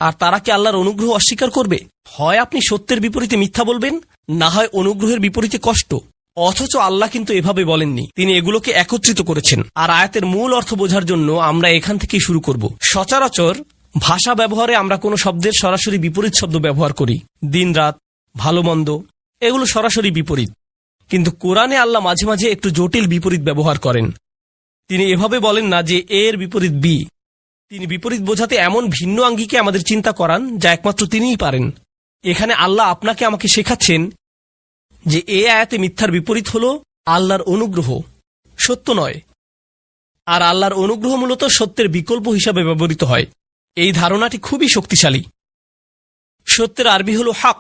আর তারা কি আল্লাহর অনুগ্রহ অস্বীকার করবে। হয় আপনি সত্যের বিপরীতে মিথ্যা বলবেন, না হয় অনুগ্রহের বিপরীতে কষ্ট। অথচ আল্লাহ কিন্তু এভাবে বলেননি, তিনি এগুলোকে একত্রিত করেছেন। আর আয়াতের মূল অর্থ বোঝার জন্য আমরা এখান থেকেই শুরু করব। সচরাচর ভাষা ব্যবহারে আমরা কোনো শব্দের সরাসরি বিপরীত শব্দ ব্যবহার করি, দিন রাত, ভালো মন্দ, এগুলো সরাসরি বিপরীত। কিন্তু কোরআনে আল্লাহ মাঝে মাঝে একটু জটিল বিপরীত ব্যবহার করেন। তিনি এভাবে বলেন না যে এর বিপরীত বি, তিনি বিপরীত বোঝাতে এমন ভিন্ন আঙ্গিকে আমাদের চিন্তা করান যা একমাত্র তিনিই পারেন। এখানে আল্লাহ আপনাকে আমাকে শেখাচ্ছেন যে এ আয়াতে মিথ্যার বিপরীত হল আল্লাহর অনুগ্রহ, সত্য নয়। আর আল্লাহর অনুগ্রহ মূলত সত্যের বিকল্প হিসাবে ব্যবহৃত হয়। এই ধারণাটি খুবই শক্তিশালী। সত্যের আরবি হল হক,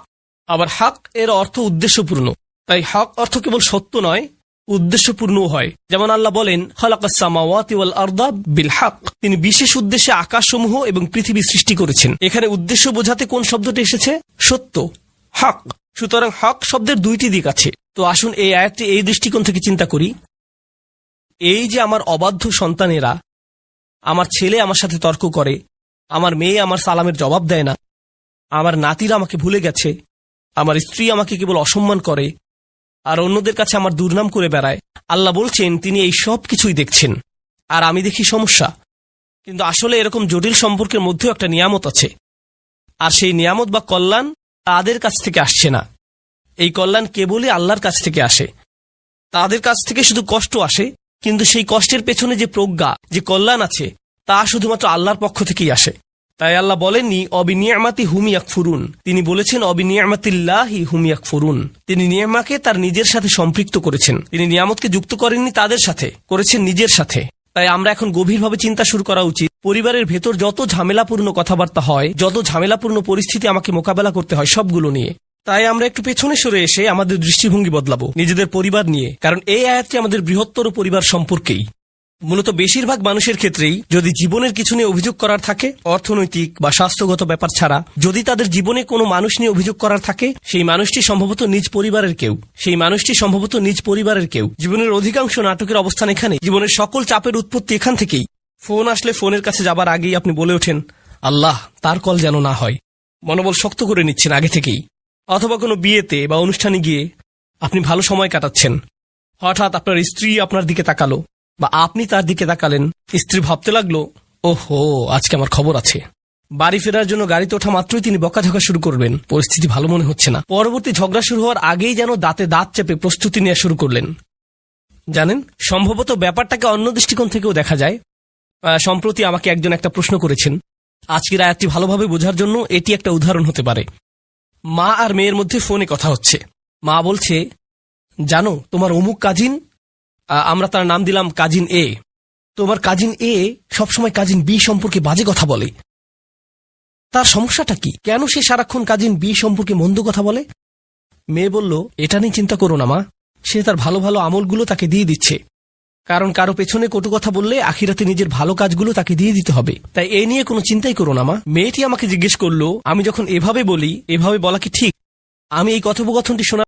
আবার হক এর অর্থ উদ্দেশ্যপূর্ণ। তাই হক অর্থ কেবল সত্য নয়, উদ্দেশ্যপূর্ণও হয়। যেমন আল্লাহ বলেন, খালাকাস সামাওয়াতি ওয়াল আরদা বিল হক, তিনি বিশেষ উদ্দেশ্যে আকাশসমূহ এবং পৃথিবী সৃষ্টি করেছেন। এখানে উদ্দেশ্য বোঝাতে কোন শব্দটি এসেছে? সত্য, হক। সুতরাং হক শব্দের দুইটি দিক আছে। তো আসুন এই আয়াতটি এই দৃষ্টিকোণ থেকে চিন্তা করি। এই যে আমার অবাধ্য সন্তানেরা, আমার ছেলে আমার সাথে তর্ক করে, আমার মেয়ে আমার সালামের জবাব দেয় না, আমার নাতিরা আমাকে ভুলে গেছে, আমার স্ত্রী আমাকে কেবল অসম্মান করে, আর অন্যদের কাছে আমার দুর্নাম করে বেড়ায়। আল্লাহ বলছেন তিনি এই সব কিছুই দেখছেন, আর আমি দেখি সমস্যা। কিন্তু আসলে এরকম জটিল সম্পর্কের মধ্যেও একটা নিয়ামত আছে, আর সেই নিয়ামত বা কল্যাণ তাদের কাছ থেকে আসছে না। এই কল্যাণ কেবলই আল্লাহর কাছ থেকে আসে। তাদের কাছ থেকে শুধু কষ্ট আসে, কিন্তু সেই কষ্টের পেছনে যে প্রজ্ঞা, যে কল্যাণ আছে, তা শুধুমাত্র আল্লাহর পক্ষ থেকেই আসে। তাই আল্লাহ বলেননি অবিনিয়ামাতি হুম ইয়াকফুরুন, তিনি বলেছেন অবিনিয়ামাতিল্লাহি হুম ইয়াকফুরুন। তিনি নিয়ামাকে তার নিজের সাথে সম্পৃক্ত করেছেন। তিনি নিয়ামতকে যুক্ত করেননি তাদের সাথে, করেছেন নিজের সাথে। তাই আমরা এখন গভীরভাবে চিন্তা শুরু করা উচিত। পরিবারের ভেতর যত ঝামেলাপূর্ণ কথাবার্তা হয়, যত ঝামেলাপূর্ণ পরিস্থিতি আমাকে মোকাবেলা করতে হয়, সবগুলো নিয়ে। তাই আমরা একটু পেছনে সরে এসে আমাদের দৃষ্টিভঙ্গি বদলাবো নিজেদের পরিবার নিয়ে। কারণ এই আয়াতটি আমাদের বৃহত্তর পরিবার সম্পর্কেই। মূলত বেশিরভাগ মানুষের ক্ষেত্রেই যদি জীবনের কিছু নিয়ে অভিযোগ করার থাকে, অর্থনৈতিক বা স্বাস্থ্যগত ব্যাপার ছাড়া যদি তাদের জীবনে কোনো মানুষ নিয়ে অভিযোগ করার থাকে, সেই মানুষটি সম্ভবত নিজ পরিবারের কেউ। জীবনের অধিকাংশ নাটকের অবস্থান এখানে। জীবনের সকল চাপের উৎপত্তি এখান থেকেই। ফোন আসলে ফোনের কাছে যাবার আগেই আপনি বলে ওঠেন, আল্লাহ তার কল যেন না হয়। মনোবল শক্ত করে নিচ্ছেন আগে থেকেই। অথবা কোনো বিয়েতে বা অনুষ্ঠানে গিয়ে আপনি ভালো সময় কাটাচ্ছেন, হঠাৎ আপনার স্ত্রী আপনার দিকে তাকালো বা আপনি তার দিকে তাকালেন। স্ত্রী ভাবতে লাগলো, ওহো আজকে আমার খবর আছে। বাড়ি ফেরার জন্য গাড়িতে ওঠা মাত্রই তিনি বকাঝকা শুরু করবেন, পরিস্থিতি ভালো মনে হচ্ছে না। পরবর্তী ঝগড়া শুরু হওয়ার আগেই যেন দাঁতে দাঁত চেপে প্রস্তুতি নেওয়া শুরু করলেন। জানেন, সম্ভবত ব্যাপারটাকে অন্য দৃষ্টিকোণ থেকেও দেখা যায়। সম্প্রতি আমাকে একজন একটা প্রশ্ন করেছেন। আজকের আয়াতটি ভালোভাবে বোঝার জন্য এটি একটা উদাহরণ হতে পারে। মা আর মেয়ের মধ্যে ফোনে কথা হচ্ছে। মা বলছে, জানো তোমার অমুক কাজিন, আমরা তার নাম দিলাম কাজিন এ, তোমার কাজিন এ সবসময় কাজিন বি সম্পর্কে বাজে কথা বলে। তার সমস্যাটা কি? কেন সে সারাক্ষণ কাজিন বি সম্পর্কে মন্দ কথা বলে? মেয়ে বলল, এটা নিয়ে চিন্তা করো না মা, সে তার ভালো ভালো আমলগুলো তাকে দিয়ে দিচ্ছে। কারণ কারো পেছনে কটু কথা বললে আখিরাতে নিজের ভালো কাজগুলো তাকে দিয়ে দিতে হবে। তাই এ নিয়ে কোনো চিন্তাই করো না মা। মেয়েটি আমাকে জিজ্ঞেস করলো, আমি যখন এভাবে বলি, এভাবে বলা কি ঠিক? আমি এই কথোপকথনটি শোনা